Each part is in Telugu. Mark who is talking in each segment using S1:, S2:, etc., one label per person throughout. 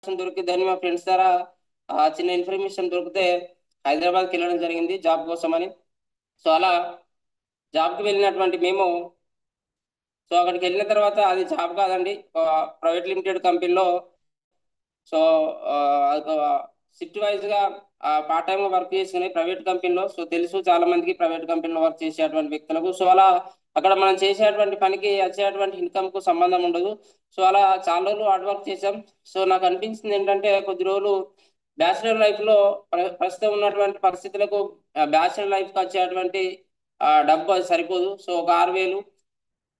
S1: అవకాశం దొరికిందని మా ఫ్రెండ్స్ ద్వారా చిన్న ఇన్ఫర్మేషన్ దొరికితే హైదరాబాద్కి వెళ్ళడం జరిగింది జాబ్ కోసం అని. సో అలా జాబ్కి వెళ్ళినటువంటి మేము, సో అక్కడికి వెళ్ళిన తర్వాత అది జాబ్ కాదండి, ప్రైవేట్ లిమిటెడ్ కంపెనీలో. సో షిఫ్ట్ వైజ్ గా పార్ట్ టైమ్ వర్క్ చేసుకునే ప్రైవేట్ కంపెనీలో. సో తెలుసు చాలా మందికి ప్రైవేట్ కంపెనీలో వర్క్ చేసేటువంటి వ్యక్తులకు. సో అలా అక్కడ మనం చేసేటువంటి పనికి వచ్చేటువంటి ఇన్కమ్ కు సంబంధం ఉండదు. సో అలా చాలా రోజులు హార్డ్ వర్క్ చేసాం. సో నాకు అనిపించింది ఏంటంటే కొద్ది రోజులు బ్యాచిలర్ లైఫ్ లో ప్రస్తుతం ఉన్నటువంటి పరిస్థితులకు బ్యాచిలర్ లైఫ్ కి వచ్చేటువంటి డబ్బు అది సరిపోదు. సో ఒక 6,000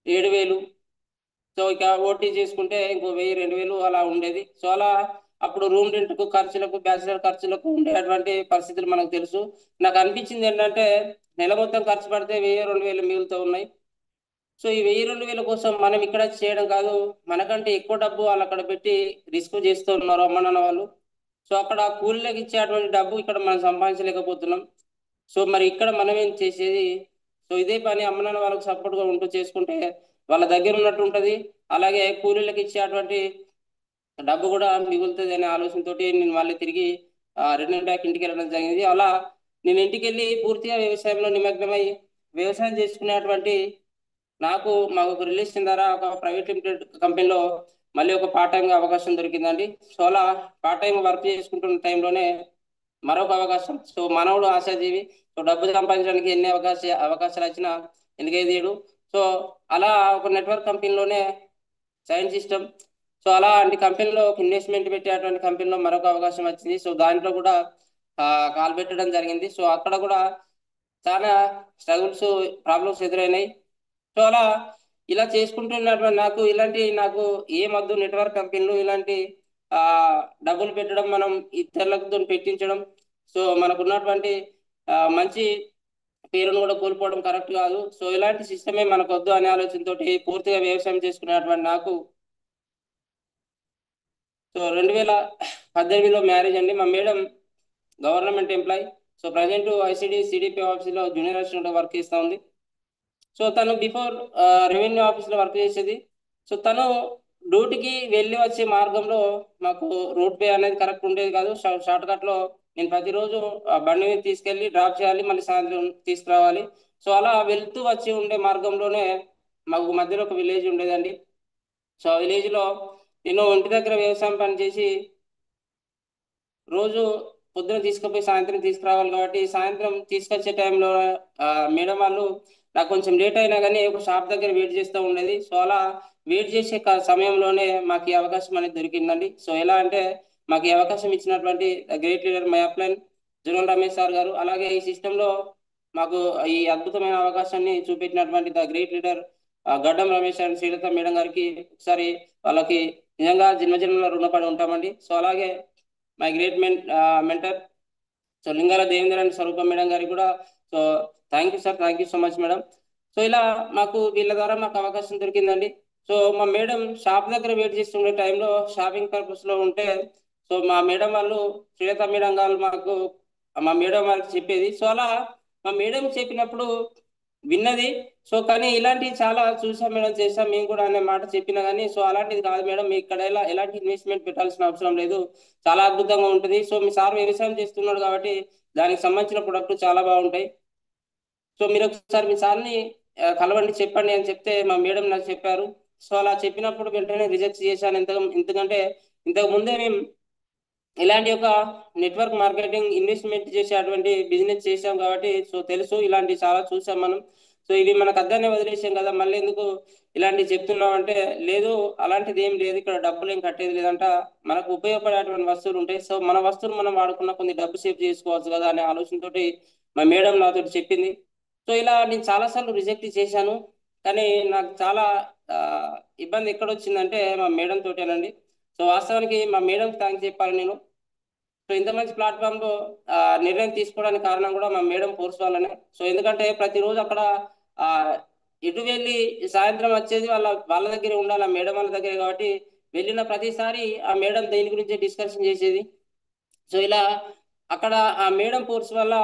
S1: 7,000, సో ఇక ఓటీ చేసుకుంటే ఇంకో 1,000 2,000 అలా ఉండేది. సో అలా అప్పుడు రూమ్ రెంట్కు ఖర్చులకు బ్యాచిలర్ ఖర్చులకు ఉండేటువంటి పరిస్థితులు మనకు తెలుసు. నాకు అనిపించింది ఏంటంటే నెల మొత్తం ఖర్చు పడితే 1,000 2,000 మిగులుతూ ఉన్నాయి. సో ఈ 1,000 2,000 కోసం మనం ఇక్కడ చేయడం కాదు, మనకంటే ఎక్కువ డబ్బు వాళ్ళు అక్కడ పెట్టి రిస్క్ చేస్తూ ఉన్నారు అమ్మ నాన్న వాళ్ళు. సో అక్కడ కూలీలకు ఇచ్చేటువంటి డబ్బు ఇక్కడ మనం సంపాదించలేకపోతున్నాం. సో మరి ఇక్కడ మనం ఏం చేసేది? సో ఇదే పని అమ్మ నాన్న వాళ్ళకి సపోర్ట్గా ఉంటూ చేసుకుంటే వాళ్ళ దగ్గర ఉన్నట్టు ఉంటుంది, అలాగే కూలీలకు ఇచ్చేటువంటి డబ్బు కూడా మిగులుతుంది అనే ఆలోచనతోటి నేను మళ్ళీ తిరిగి రిటర్న్ బ్యాక్ ఇంటికి వెళ్ళడం జరిగింది. అలా నేను ఇంటికి వెళ్ళి పూర్తిగా వ్యవసాయంలో నిమగ్నమై వ్యవసాయం చేసుకునేటువంటి నాకు మాకు ఒక రిలేషన్ ద్వారా ఒక ప్రైవేట్ లిమిటెడ్ కంపెనీలో మళ్ళీ ఒక పార్ట్ టైం అవకాశం దొరికిందండి. సో అలా పార్ట్ టైం వర్క్ చేసుకుంటున్న టైంలోనే మరొక అవకాశం. సో మనవుడు ఆశాజీవి. సో డబ్బు సంపాదించడానికి ఎన్ని అవకాశాలు వచ్చినా వెనుకేదీయడు. సో అలా ఒక నెట్వర్క్ కంపెనీలోనే సైన్ సిస్టమ్, సో అలాంటి కంపెనీలో ఒక ఇన్వెస్ట్మెంట్ పెట్టేటువంటి కంపెనీలో మరొక అవకాశం వచ్చింది. సో దాంట్లో కూడా కాల్ పెట్టడం జరిగింది. సో అక్కడ కూడా చాలా స్ట్రగుల్స్ ప్రాబ్లమ్స్ ఎదురైనాయి. సో అలా ఇలా చేసుకుంటున్నటువంటి నాకు ఏమద్దు నెట్వర్క్ కంపెనీలు ఇలాంటి ఆ డబ్బులు పెట్టడం, మనం ఇతరులతో పెట్టించడం, సో మనకున్నటువంటి మంచి పేరును కూడా కోల్పోవడం కరెక్ట్ కాదు. సో ఇలాంటి సిస్టమే మనకు వద్దు అనే ఆలోచనతోటి పూర్తిగా వ్యవసాయం చేసుకునేటువంటి నాకు సో 2018లో మ్యారేజ్ అండి. మా madam government employee. So present ICD CDP ఆఫీస్లో జూనియర్ అసిస్టెంట్ వర్క్ చేస్తూ ఉంది. సో తను బిఫోర్ రెవెన్యూ ఆఫీస్లో వర్క్ చేసేది. సో తను డ్యూటీకి వెళ్ళి వచ్చే మార్గంలో మాకు రూట్ పే అనేది కరెక్ట్ ఉండేది కాదు. షార్ట్ కట్లో నేను ప్రతిరోజు బండి మీద తీసుకెళ్ళి డ్రాప్ చేయాలి, మళ్ళీ సాయంత్రం తీసుకురావాలి. సో అలా వెళ్తూ వచ్చి ఉండే మార్గంలోనే మాకు మధ్యలో ఒక విలేజ్ ఉండేదండి. సో ఆ విలేజ్లో నేను ఇంటి దగ్గర వ్యవసాయం పని చేసి రోజు పొద్దున తీసుకుపోయి సాయంత్రం తీసుకురావాలి కాబట్టి సాయంత్రం తీసుకొచ్చే టైంలో మేడం వాళ్ళు నాకు కొంచెం లేట్ అయినా కానీ ఒక షాప్ దగ్గర వెయిట్ చేస్తూ ఉండేది. సో అలా వెయిట్ చేసే సమయంలోనే మాకు ఈ అవకాశం అనేది దొరికిందండి. సో ఎలా అంటే మాకు ఈ అవకాశం ఇచ్చినటువంటి గ్రేట్ లీడర్ మై అప్లైన్ జునల్ రమేష్ సార్ గారు, అలాగే ఈ సిస్టంలో మాకు ఈ అద్భుతమైన అవకాశాన్ని చూపెట్టినటువంటి ద గ్రేట్ లీడర్ గడ్డం రమేష్ అండ్ శ్రీలత మేడం గారికి ఒకసారి వాళ్ళకి నిజంగా జన్మజన్మల రుణపడి ఉంటామండి. సో అలాగే my great mentor so Lingala Devendra and స్వరూపం మేడం గారికి కూడా so thank you sir, thank you so much madam. So ఇలా మాకు వీళ్ళ ద్వారా మాకు అవకాశం దొరికిందండి. సో మా మేడం షాప్ దగ్గర వెయిట్ చేస్తుండే టైంలో షాపింగ్ పర్పస్ లో ఉంటే, సో మా మేడం వాళ్ళు శ్రీలత మేడం గారు మాకు మా మేడం వారికి చెప్పేది. సో అలా మా మేడం చెప్పినప్పుడు విన్నది. సో కానీ ఇలాంటివి చాలా చూసాం మేడం, చేసాం మేము కూడా అనే మాట చెప్పినా కానీ సో అలాంటిది కాదు మేడం, మీ ఇక్కడ ఎలాంటి ఇన్వెస్ట్మెంట్ పెట్టాల్సిన అవసరం లేదు, చాలా అద్భుతంగా ఉంటుంది. సో మీ సార్ వ్యవసాయం చేస్తున్నాడు కాబట్టి దానికి సంబంధించిన ప్రొడక్ట్ చాలా బాగుంటాయి. సో మీరు ఒకసారి మీ సార్ని కలవండి, చెప్పండి అని చెప్తే మా మేడం నాకు చెప్పారు. సో అలా చెప్పినప్పుడు వెంటనే రిజెక్ట్ చేశాను. ఎందుకంటే ఇంతకు ముందే మేము ఇలాంటి ఒక నెట్వర్క్ మార్కెటింగ్ ఇన్వెస్ట్మెంట్ చేసేటువంటి బిజినెస్ చేసాం కాబట్టి సో తెలుసు, ఇలాంటి చాలా చూసాం మనం. సో ఇవి మనకు అద్దనే వదిలేసాం కదా, మళ్ళీ ఎందుకు ఇలాంటివి చెప్తున్నాం అంటే, లేదు అలాంటిది ఏం లేదు, ఇక్కడ డబ్బులు ఏం కట్టేది లేదంట, మనకు ఉపయోగపడేటువంటి వస్తువులు ఉంటాయి. సో మన వస్తువులు మనం వాడుకున్న కొన్ని డబ్బు సేవ్ చేసుకోవచ్చు కదా అనే ఆలోచనతోటి మా మేడం నాతో చెప్పింది. సో ఇలా నేను చాలాసార్లు రిజెక్ట్ చేశాను, కానీ నాకు చాలా ఆ, ఇబ్బంది ఎక్కడ వచ్చిందంటే మా మేడం తోటేనండి. సో వాస్తవానికి మా మేడం థ్యాంక్స్ చెప్పాలి నేను. సో ఇంత మంచి ప్లాట్ఫామ్ లో నిర్ణయం తీసుకోవడానికి కారణం కూడా మా మేడం ఫోర్స్ వల్లనే. సో ఎందుకంటే ప్రతిరోజు అక్కడ ఆ ఎటు వెళ్ళి సాయంత్రం వచ్చేది వాళ్ళ దగ్గరే ఉండాలి, ఆ మేడం వాళ్ళ దగ్గరే కాబట్టి వెళ్ళిన ప్రతిసారి ఆ మేడం దేని గురించి డిస్కషన్ చేసేది. సో ఇలా అక్కడ ఆ మేడం ఫోర్స్ వల్ల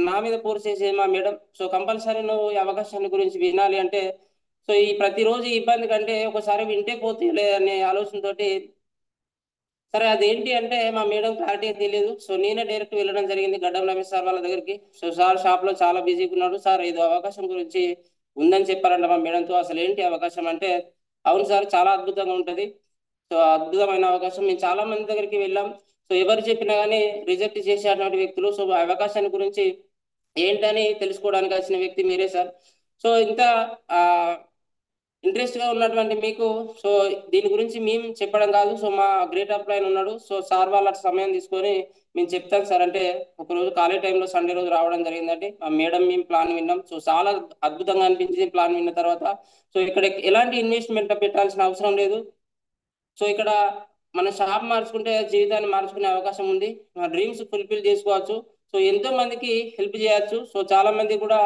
S1: నా మీద ఫోర్స్ చేసేది మా మేడం. సో కంపల్సరీ నువ్వు ఈ అవకాశాన్ని గురించి వినాలి అంటే, సో ఈ ప్రతిరోజు ఈ ఇబ్బంది కంటే ఒకసారి వింటే పోతే అనే ఆలోచనతోటి సరే అదేంటి అంటే మా మేడం క్లారిటీ తెలియదు. సో నేనే డైరెక్ట్ వెళ్ళడం జరిగింది గడ్డం రమేష్ సార్ వాళ్ళ దగ్గరికి. సో సార్ షాప్ లో చాలా బిజీగా ఉన్నాడు. సార్ ఏదో అవకాశం గురించి ఉందని చెప్పారంట మా మేడంతో. అసలు ఏంటి అవకాశం అంటే, అవును సార్ చాలా అద్భుతంగా ఉంటది. సో అద్భుతమైన అవకాశం. మేము చాలా మంది దగ్గరికి వెళ్ళాం. సో ఎవరు చెప్పినా కానీ రిజెక్ట్ చేసేటువంటి వ్యక్తులు. సో ఆ అవకాశాన్ని గురించి ఏంటని తెలుసుకోవడానికి వచ్చిన వ్యక్తి మీరే సార్. సో ఇంత ఆ ఇంట్రెస్ట్ గా ఉన్నటువంటి మీకు, సో దీని గురించి మేము చెప్పడం కాదు. సో మా గ్రేట్ అప్లైన్ ఉన్నాడు. సో సార్ వాళ్ళ సమయం తీసుకొని మేము చెప్తాం సార్ అంటే, ఒక రోజు ఖాళీ టైంలో సండే రోజు రావడం జరిగిందండి. ఆ మేడం మేము ప్లాన్ విన్నాం. సో చాలా అద్భుతంగా అనిపించింది ప్లాన్ విన్న తర్వాత. సో ఇక్కడ ఎలాంటి ఇన్వెస్ట్మెంట్ పెట్టాల్సిన అవసరం లేదు. సో ఇక్కడ మన షాప్ మార్చుకుంటే జీవితాన్ని మార్చుకునే అవకాశం ఉంది. మన డ్రీమ్స్ ఫుల్ఫిల్ చేసుకోవచ్చు. సో ఎంతో మందికి హెల్ప్ చేయొచ్చు. సో చాలా మంది కూడా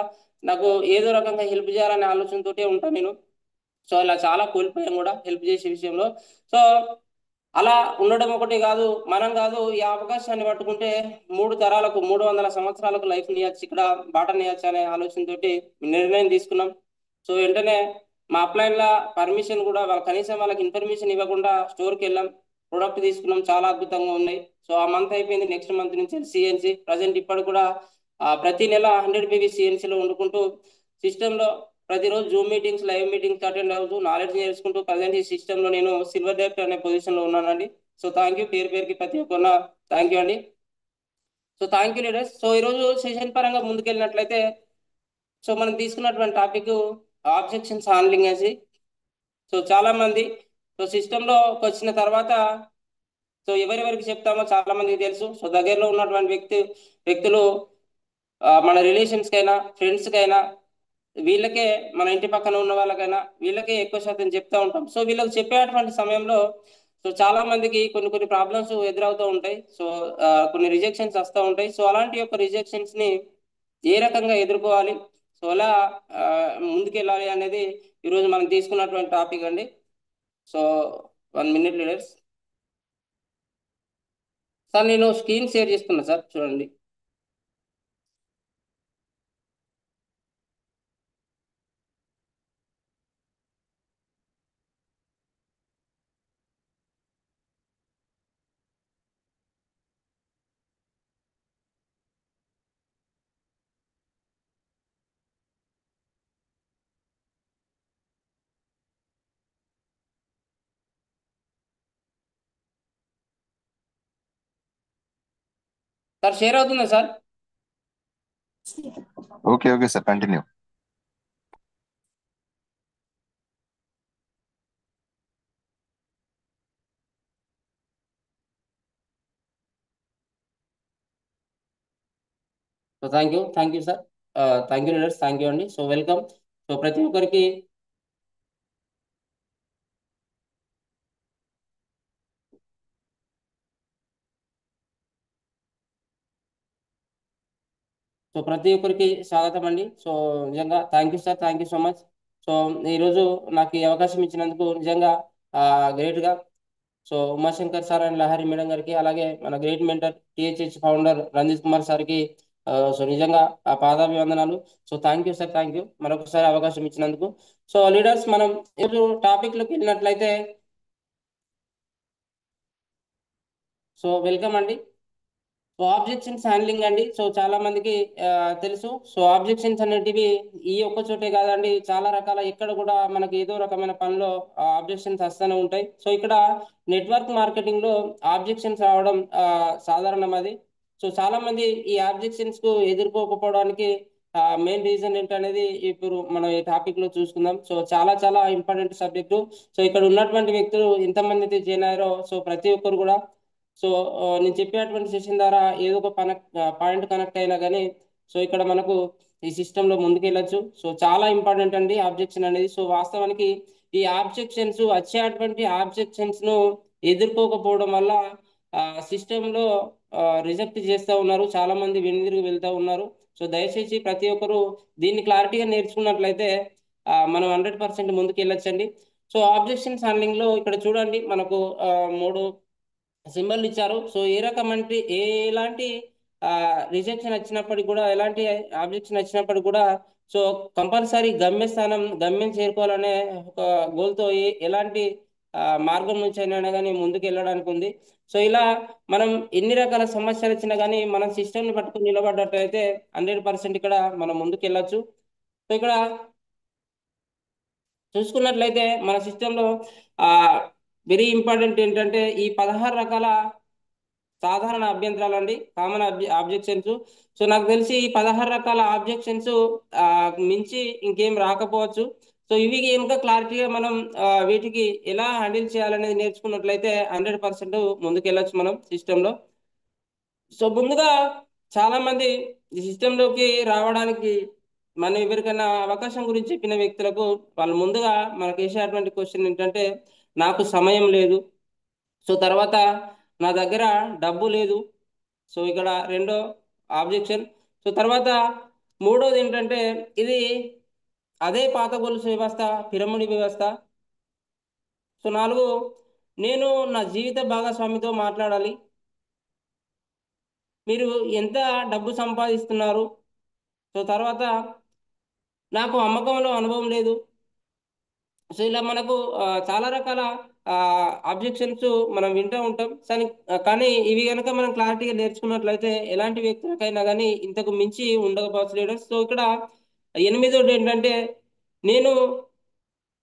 S1: నాకు ఏదో రకంగా హెల్ప్ చేయాలనే ఆలోచనతోటే ఉంటాను నేను. సో ఇలా చాలా కోల్పోయాం కూడా హెల్ప్ చేసే విషయంలో. సో అలా ఉండడం ఒకటి కాదు, మనం కాదు ఈ అవకాశాన్ని పట్టుకుంటే 3 తరాలకు 300 సంవత్సరాలకు లైఫ్ నియచ్చు, ఇక్కడ బాట నియచ్చు అనే ఆలోచనతోటి నిర్ణయం తీసుకున్నాం. సో వెంటనే మా అప్లైన్ లా పర్మిషన్ కూడా వాళ్ళ కనీసం వాళ్ళకి ఇన్ఫర్మేషన్ ఇవ్వకుండా స్టోర్కి వెళ్ళాం. ప్రొడక్ట్ తీసుకున్నాం, చాలా అద్భుతంగా ఉన్నాయి. సో ఆ మంత్ అయిపోయింది. నెక్స్ట్ మంత్ నుంచి సిఎన్సి ప్రజెంట్ ఇప్పుడు కూడా ప్రతి నెల 100 PV సిఎన్సిలో వండుకుంటూ సిస్టంలో ప్రతిరోజు Zoom meetings, live meetings attend అవుతూ నాలెడ్జ్ నేర్చుకుంటూ ప్రజెంట్ ఈ సిస్టంలో నేను సిల్వర్ డైరెక్టర్ అనే పొజిషన్లో ఉన్నానండి. సో థ్యాంక్ యూ, పేరు పేరుకి ప్రతి ఒక్కరిన థ్యాంక్ యూ అండి. So thank you leaders. So ఈరోజు సెషన్ పరంగా ముందుకెళ్ళినట్లయితే, సో మనం తీసుకున్నటువంటి టాపిక్ ఆబ్జెక్షన్స్ హ్యాండ్లింగ్ అనేసి. సో చాలా మంది సో సిస్టంలోకి వచ్చిన తర్వాత సో ఎవరెవరికి చెప్తామో చాలా మందికి తెలుసు. సో దగ్గరలో ఉన్నటువంటి వ్యక్తులు మన రిలేషన్స్ కైనా ఫ్రెండ్స్ కైనా వీళ్ళకే, మన ఇంటి పక్కన ఉన్న వాళ్ళకైనా వీళ్ళకే ఎక్కువ శాతం చెప్తా ఉంటాం. సో వీళ్ళకి చెప్పేటువంటి సమయంలో సో చాలా మందికి కొన్ని కొన్ని ప్రాబ్లమ్స్ ఎదురవుతూ ఉంటాయి. సో కొన్ని రిజెక్షన్స్ వస్తూ ఉంటాయి. సో అలాంటి యొక్క రిజెక్షన్స్ ని ఏ రకంగా ఎదుర్కోవాలి, సో ఎలా ఆ, ముందుకెళ్ళాలి అనేది ఈరోజు మనం తీసుకున్నటువంటి టాపిక్ అండి. So 1 minute leaders. సార్ నేను స్క్రీన్ షేర్ చేస్తున్నా సార్, చూడండి. సార్ షేర్ అవుతుందా sir?
S2: Okay, okay, sir. Continue.
S1: So thank you sir. Thank you leaders, thank you అండి. So welcome. సో ప్రతి ఒక్కరికి స్వాగతం అండి. సో నిజంగా thank you sir, thank you so much. So ఈరోజు నాకు ఈ అవకాశం ఇచ్చినందుకు నిజంగా గ్రేట్గా. So Umashankar sir and Lahari madam గారికి, అలాగే మన great mentor THH founder Ranjith Kumar సార్కి సో నిజంగా ఆ పాదాభివందనాలు. So thank you sir, thank you మరొకసారి అవకాశం ఇచ్చినందుకు. సో లీడర్స్, మనం ఈరోజు టాపిక్లోకి వెళ్ళినట్లయితే, సో వెల్కమ్ అండి. సో ఆబ్జెక్షన్స్ హ్యాండ్లింగ్ అండి. సో చాలా మందికి తెలుసు. సో ఆబ్జెక్షన్స్ అనేటివి ఈ ఒక్క చోటే కాదండి, చాలా రకాల ఎక్కడ కూడా మనకి ఏదో రకమైన పనిలో ఆబ్జెక్షన్స్ వస్తూనే ఉంటాయి. సో ఇక్కడ నెట్వర్క్ మార్కెటింగ్ లో ఆబ్జెక్షన్స్ రావడం సాధారణం అది. సో చాలా మంది ఈ ఆబ్జెక్షన్స్ కు ఎదుర్కోకపోవడానికి మెయిన్ రీజన్ ఏంటనేది ఇప్పుడు మనం ఈ టాపిక్ లో చూసుకుందాం. సో చాలా చాలా ఇంపార్టెంట్ సబ్జెక్టు. సో ఇక్కడ ఉన్నటువంటి వ్యక్తులు ఎంతమంది అయితే జాయిన్ అయ్యారో, సో ప్రతి ఒక్కరు కూడా సో నేను చెప్పేటువంటి సెషన్ ద్వారా ఏదో ఒక పాయింట్ కనెక్ట్ అయినా కానీ సో ఇక్కడ మనకు ఈ సిస్టంలో ముందుకెళ్ళచ్చు. సో చాలా ఇంపార్టెంట్ అండి ఆబ్జెక్షన్ అనేది. సో వాస్తవానికి ఈ ఆబ్జెక్షన్స్, వచ్చేటువంటి ఆబ్జెక్షన్స్ ను ఎదుర్కోకపోవడం వల్ల సిస్టంలో రిజెక్ట్ చేస్తూ ఉన్నారు, చాలా మంది వెనుదిరిగి వెళ్తూ ఉన్నారు. సో దయచేసి ప్రతి ఒక్కరు దీన్ని క్లారిటీగా నేర్చుకున్నట్లయితే మనం 100% ముందుకు వెళ్ళొచ్చండి. సో ఆబ్జెక్షన్స్ హ్యాండ్లింగ్ లో ఇక్కడ చూడండి, మనకు 3 సింబల్ ఇచ్చారు. సో ఏ రకం అంటే ఎలాంటి రిజెక్షన్ వచ్చినప్పటికి కూడా, ఎలాంటి ఆబ్జెక్షన్ వచ్చినప్పటికి కూడా సో కంపల్సరీ గమ్యం చేరుకోవాలనే ఒక గోల్తో ఎలాంటి మార్గం నుంచి అయినా కానీ ముందుకు వెళ్ళడానికి ఉంది. సో ఇలా మనం ఎన్ని రకాల సమస్యలు వచ్చినా కానీ మనం సిస్టమ్ని పట్టుకుని నిలబడ్డట్టయితే 100% ఇక్కడ మనం ముందుకు వెళ్ళొచ్చు. సో ఇక్కడ చూసుకున్నట్లయితే మన సిస్టంలో వెరీ ఇంపార్టెంట్ ఏంటంటే ఈ 16 రకాల సాధారణ అభ్యంతరాలు అండి, కామన్ ఆబ్జెక్షన్స్. సో నాకు తెలిసి ఈ 16 రకాల ఆబ్జెక్షన్స్ మించి ఇంకేం రాకపోవచ్చు. సో ఇవి కనుక క్లారిటీగా మనం వీటికి ఎలా హ్యాండిల్ చేయాలనేది నేర్చుకున్నట్లయితే 100% ముందుకెళ్ళొచ్చు మనం సిస్టంలో. సో ముందుగా చాలా మంది ఈ సిస్టంలోకి రావడానికి మనం ఎవరికైనా అవకాశం గురించి చెప్పిన వ్యక్తులకు వాళ్ళు ముందుగా మనకు వేసేటువంటి క్వశ్చన్ ఏంటంటే, నాకు సమయం లేదు. సో తర్వాత నా దగ్గర డబ్బు లేదు. సో ఇక్కడ రెండో ఆబ్జెక్షన్. సో తర్వాత మూడోది ఏంటంటే, ఇది అదే పాత గొలుసు వ్యవస్థ, పిరమిడ్ వ్యవస్థ. సో నాలుగు, నేను నా జీవిత భాగస్వామితో మాట్లాడాలి. మీరు ఎంత డబ్బు సంపాదిస్తున్నారు? సో తర్వాత నాకు అమ్మకంలో అనుభవం లేదు. సో ఇలా మనకు చాలా రకాల ఆబ్జెక్షన్స్ మనం వింటూ ఉంటాం. కానీ ఇవి కనుక మనం క్లారిటీగా నేర్చుకున్నట్లయితే ఎలాంటి వ్యక్తులకైనా కానీ ఇంతకు మించి ఉండకపోవచ్చు లీడర్స్. సో ఇక్కడ ఎనిమిదోది ఏంటంటే, నేను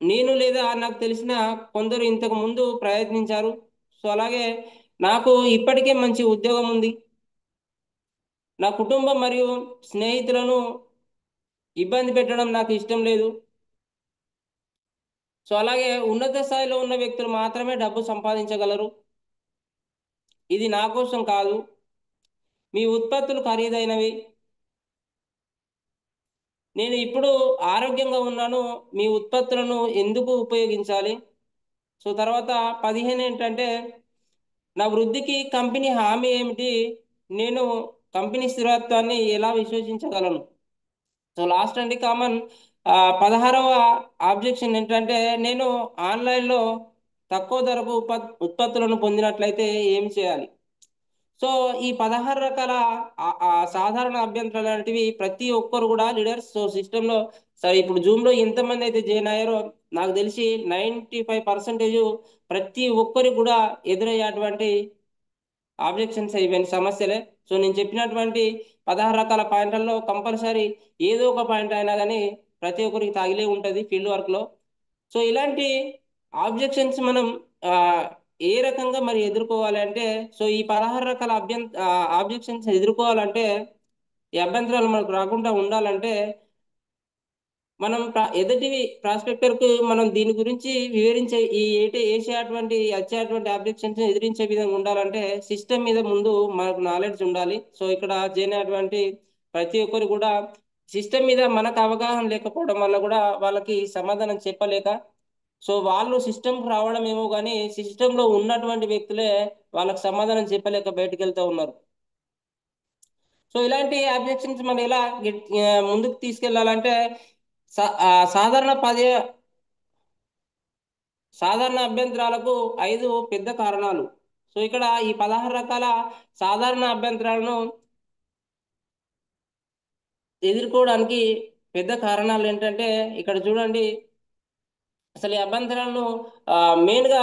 S1: నేను లేదా నాకు తెలిసిన కొందరు ఇంతకు ముందు ప్రయత్నించారు. సో అలాగే నాకు ఇప్పటికే మంచి ఉద్యోగం ఉంది. నా కుటుంబం మరియు స్నేహితులను ఇబ్బంది పెట్టడం నాకు ఇష్టం లేదు. సో అలాగే ఉన్నత స్థాయిలో ఉన్న వ్యక్తులు మాత్రమే డబ్బు సంపాదించగలరు. ఇది నా కోసం కాదు. మీ ఉత్పత్తులు ఖరీదైనవి. నేను ఇప్పుడు ఆరోగ్యంగా ఉన్నాను. మీ ఉత్పత్తులను ఎందుకు ఉపయోగించాలి? సో తర్వాత 15 ఏంటంటే, నా వృద్ధికి కంపెనీ హామీ ఏమిటి? నేను కంపెనీ స్థిరత్వాన్ని ఎలా విశ్వసించగలను? సో లాస్ట్ అండి కామన్ 16వ ఆబ్జెక్షన్ ఏంటంటే, నేను ఆన్లైన్లో తక్కువ ధరకు ఉత్పత్తులను పొందినట్లయితే ఏం చేయాలి? సో ఈ 16 రకాల సాధారణ అభ్యంతరాలు లాంటివి ప్రతి ఒక్కరు కూడా లీడర్స్ సో సిస్టంలో, సరే ఇప్పుడు జూమ్లో ఎంతమంది అయితే జాయిన్ అయ్యారో నాకు తెలిసి 95% ప్రతి ఒక్కరికి కూడా ఎదురయ్యేటువంటి ఆబ్జెక్షన్స్ ఇవన్నీ సమస్యలే. సో నేను చెప్పినటువంటి 16 రకాల పాయింట్లలో కంపల్సరీ ఏదో ఒక పాయింట్ అయినా కానీ ప్రతి ఒక్కరికి తగిలే ఉంటుంది ఫీల్డ్ వర్క్లో. సో ఇలాంటి ఆబ్జెక్షన్స్ మనం ఆ, ఏ రకంగా మరి ఎదుర్కోవాలి అంటే, సో ఈ 16 రకాల ఆబ్జెక్షన్స్ ఎదుర్కోవాలంటే, ఈ అభ్యంతరాలు మనకు రాకుండా ఉండాలంటే మనం ఎదుటి ప్రాస్పెక్టర్ కు మనం దీని గురించి వివరించే ఈ వేసేటువంటి వచ్చేటువంటి అబ్జెక్షన్స్ ఎదిరించే విధంగా ఉండాలంటే సిస్టమ్ మీద ముందు మనకు నాలెడ్జ్ ఉండాలి. సో ఇక్కడ చేయనటువంటి ప్రతి ఒక్కరు కూడా సిస్టమ్ మీద మనకు అవగాహన లేకపోవడం వల్ల కూడా వాళ్ళకి సమాధానం చెప్పలేక, సో వాళ్ళు సిస్టమ్కి రావడం ఏమో కానీ సిస్టంలో ఉన్నటువంటి వ్యక్తులే వాళ్ళకి సమాధానం చెప్పలేక బయటకు వెళ్తూ ఉన్నారు. సో ఇలాంటి అబ్జెక్షన్స్ మనం ఎలా ముందుకు తీసుకెళ్లాలంటే, సాధారణ సాధారణ అభ్యంతరాలకు 5 పెద్ద కారణాలు. సో ఇక్కడ ఈ 16 రకాల సాధారణ అభ్యంతరాలను ఎదుర్కోవడానికి పెద్ద కారణాలు ఏంటంటే, ఇక్కడ చూడండి. అసలు ఈ అభ్యంతరాలను మెయిన్గా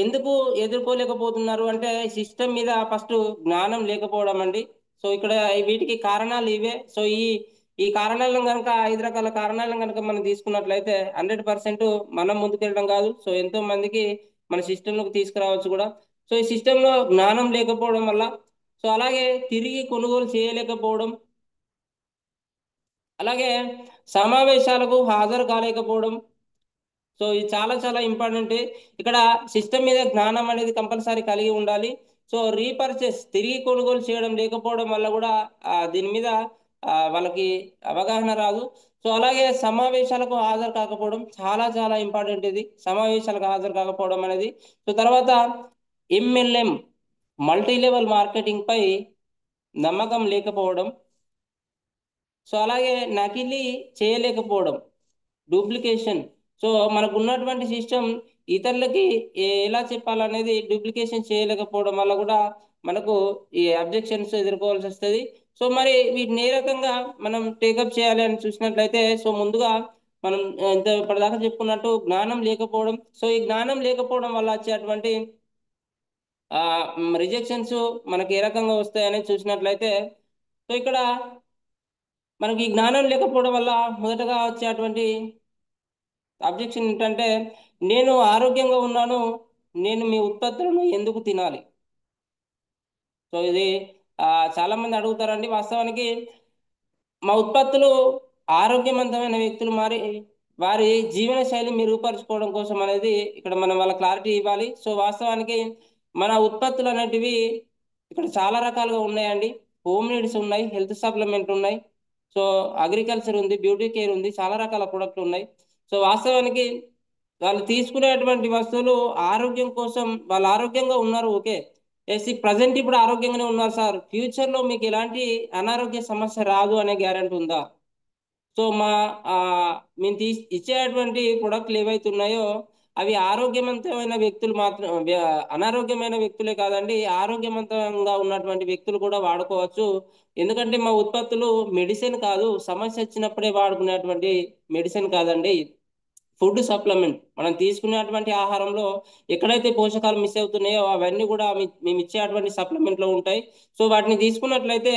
S1: ఎందుకు ఎదుర్కోలేకపోతున్నారు అంటే సిస్టమ్ మీద ఫస్ట్ జ్ఞానం లేకపోవడం అండి. సో ఇక్కడ వీటికి కారణాలు ఇవే. సో ఈ కారణాలను కనుక 5 రకాల కారణాలను కనుక మనం తీసుకున్నట్లయితే 100% మనం ముందుకెళ్ళడం కాదు, సో ఎంతో మందికి మన సిస్టంలోకి తీసుకురావచ్చు కూడా. సో ఈ సిస్టంలో జ్ఞానం లేకపోవడం వల్ల, సో అలాగే తిరిగి కొనుగోలు చేయలేకపోవడం, అలాగే సమావేశాలకు హాజరు కాలేకపోవడం. సో ఇది చాలా చాలా ఇంపార్టెంట్. ఇక్కడ సిస్టమ్ మీద జ్ఞానం అనేది కంపల్సరీ కలిగి ఉండాలి. సో రీపర్చేస్ తిరిగి కొనుగోలు చేయడం లేకపోవడం వల్ల కూడా దీని మీద వాళ్ళకి అవగాహన రాదు. సో అలాగే సమావేశాలకు హాజరు కాకపోవడం చాలా చాలా ఇంపార్టెంట్. ఇది సమావేశాలకు హాజరు కాకపోవడం అనేది. సో తర్వాత MLM మల్టీ లెవెల్ మార్కెటింగ్ పై నమ్మకం లేకపోవడం. సో అలాగే నకిలీ చేయలేకపోవడం, డూప్లికేషన్. సో మనకు ఉన్నటువంటి సిస్టమ్ ఇతరులకి ఎలా చెప్పాలనేది డూప్లికేషన్ చేయలేకపోవడం వల్ల కూడా మనకు ఈ అబ్జెక్షన్స్ ఎదుర్కోవాల్సి వస్తుంది. సో మరి వీటిని ఏ రకంగా మనం టేకప్ చేయాలి అని చూసినట్లయితే, సో ముందుగా మనం ఇంత ఇప్పటిదాకా చెప్పుకున్నట్టు జ్ఞానం లేకపోవడం. సో ఈ జ్ఞానం లేకపోవడం వల్ల వచ్చేటువంటి రిజెక్షన్స్ మనకి ఏ రకంగా వస్తాయనేది చూసినట్లయితే, సో ఇక్కడ మనకి ఈ జ్ఞానం లేకపోవడం వల్ల మొదటగా వచ్చేటువంటి అబ్జెక్షన్ ఏంటంటే, నేను ఆరోగ్యంగా ఉన్నాను, నేను మీ ఉత్పత్తులను ఎందుకు తినాలి? సో ఇది చాలా మంది అడుగుతారండి. వాస్తవానికి మా ఉత్పత్తులు ఆరోగ్యవంతమైన వ్యక్తులు మారి వారి జీవన శైలి మెరుగుపరుచుకోవడం కోసం అనేది ఇక్కడ మనం వాళ్ళ క్లారిటీ ఇవ్వాలి. సో వాస్తవానికి మన ఉత్పత్తులు అనేటివి ఇక్కడ చాలా రకాలుగా ఉన్నాయండి. హోమ్ నీడ్స్ ఉన్నాయి, హెల్త్ సప్లిమెంట్ ఉన్నాయి, సో అగ్రికల్చర్ ఉంది, బ్యూటీ కేర్ ఉంది, చాలా రకాల ప్రొడక్ట్లు ఉన్నాయి. సో వాస్తవానికి వాళ్ళు తీసుకునేటువంటి వస్తువులు ఆరోగ్యం కోసం, వాళ్ళు ఆరోగ్యంగా ఉన్నారు, ఓకే. ఎస్, ప్రజెంట్ ఇప్పుడు ఆరోగ్యంగానే ఉన్నారు సార్, ఫ్యూచర్ లో మీకు ఎలాంటి అనారోగ్య సమస్య రాదు అనే గ్యారెంటీ ఉందా? సో ఆ, మేము ఇచ్చేటువంటి ప్రొడక్ట్లు ఏవైతే ఉన్నాయో అవి ఆరోగ్యవంతమైన వ్యక్తులు మాత్రం, అనారోగ్యమైన వ్యక్తులే కాదండి, ఆరోగ్యవంతంగా ఉన్నటువంటి వ్యక్తులు కూడా వాడుకోవచ్చు. ఎందుకంటే మా ఉత్పత్తులు మెడిసిన్ కాదు, సమస్య వచ్చినప్పుడే వాడుకునేటువంటి మెడిసిన్ కాదండి, ఫుడ్ సప్లిమెంట్. మనం తీసుకునేటువంటి ఆహారంలో ఎక్కడైతే పోషకాలు మిస్ అవుతున్నాయో అవన్నీ కూడా మేము ఇచ్చేటువంటి సప్లిమెంట్ లో ఉంటాయి. సో వాటిని తీసుకున్నట్లయితే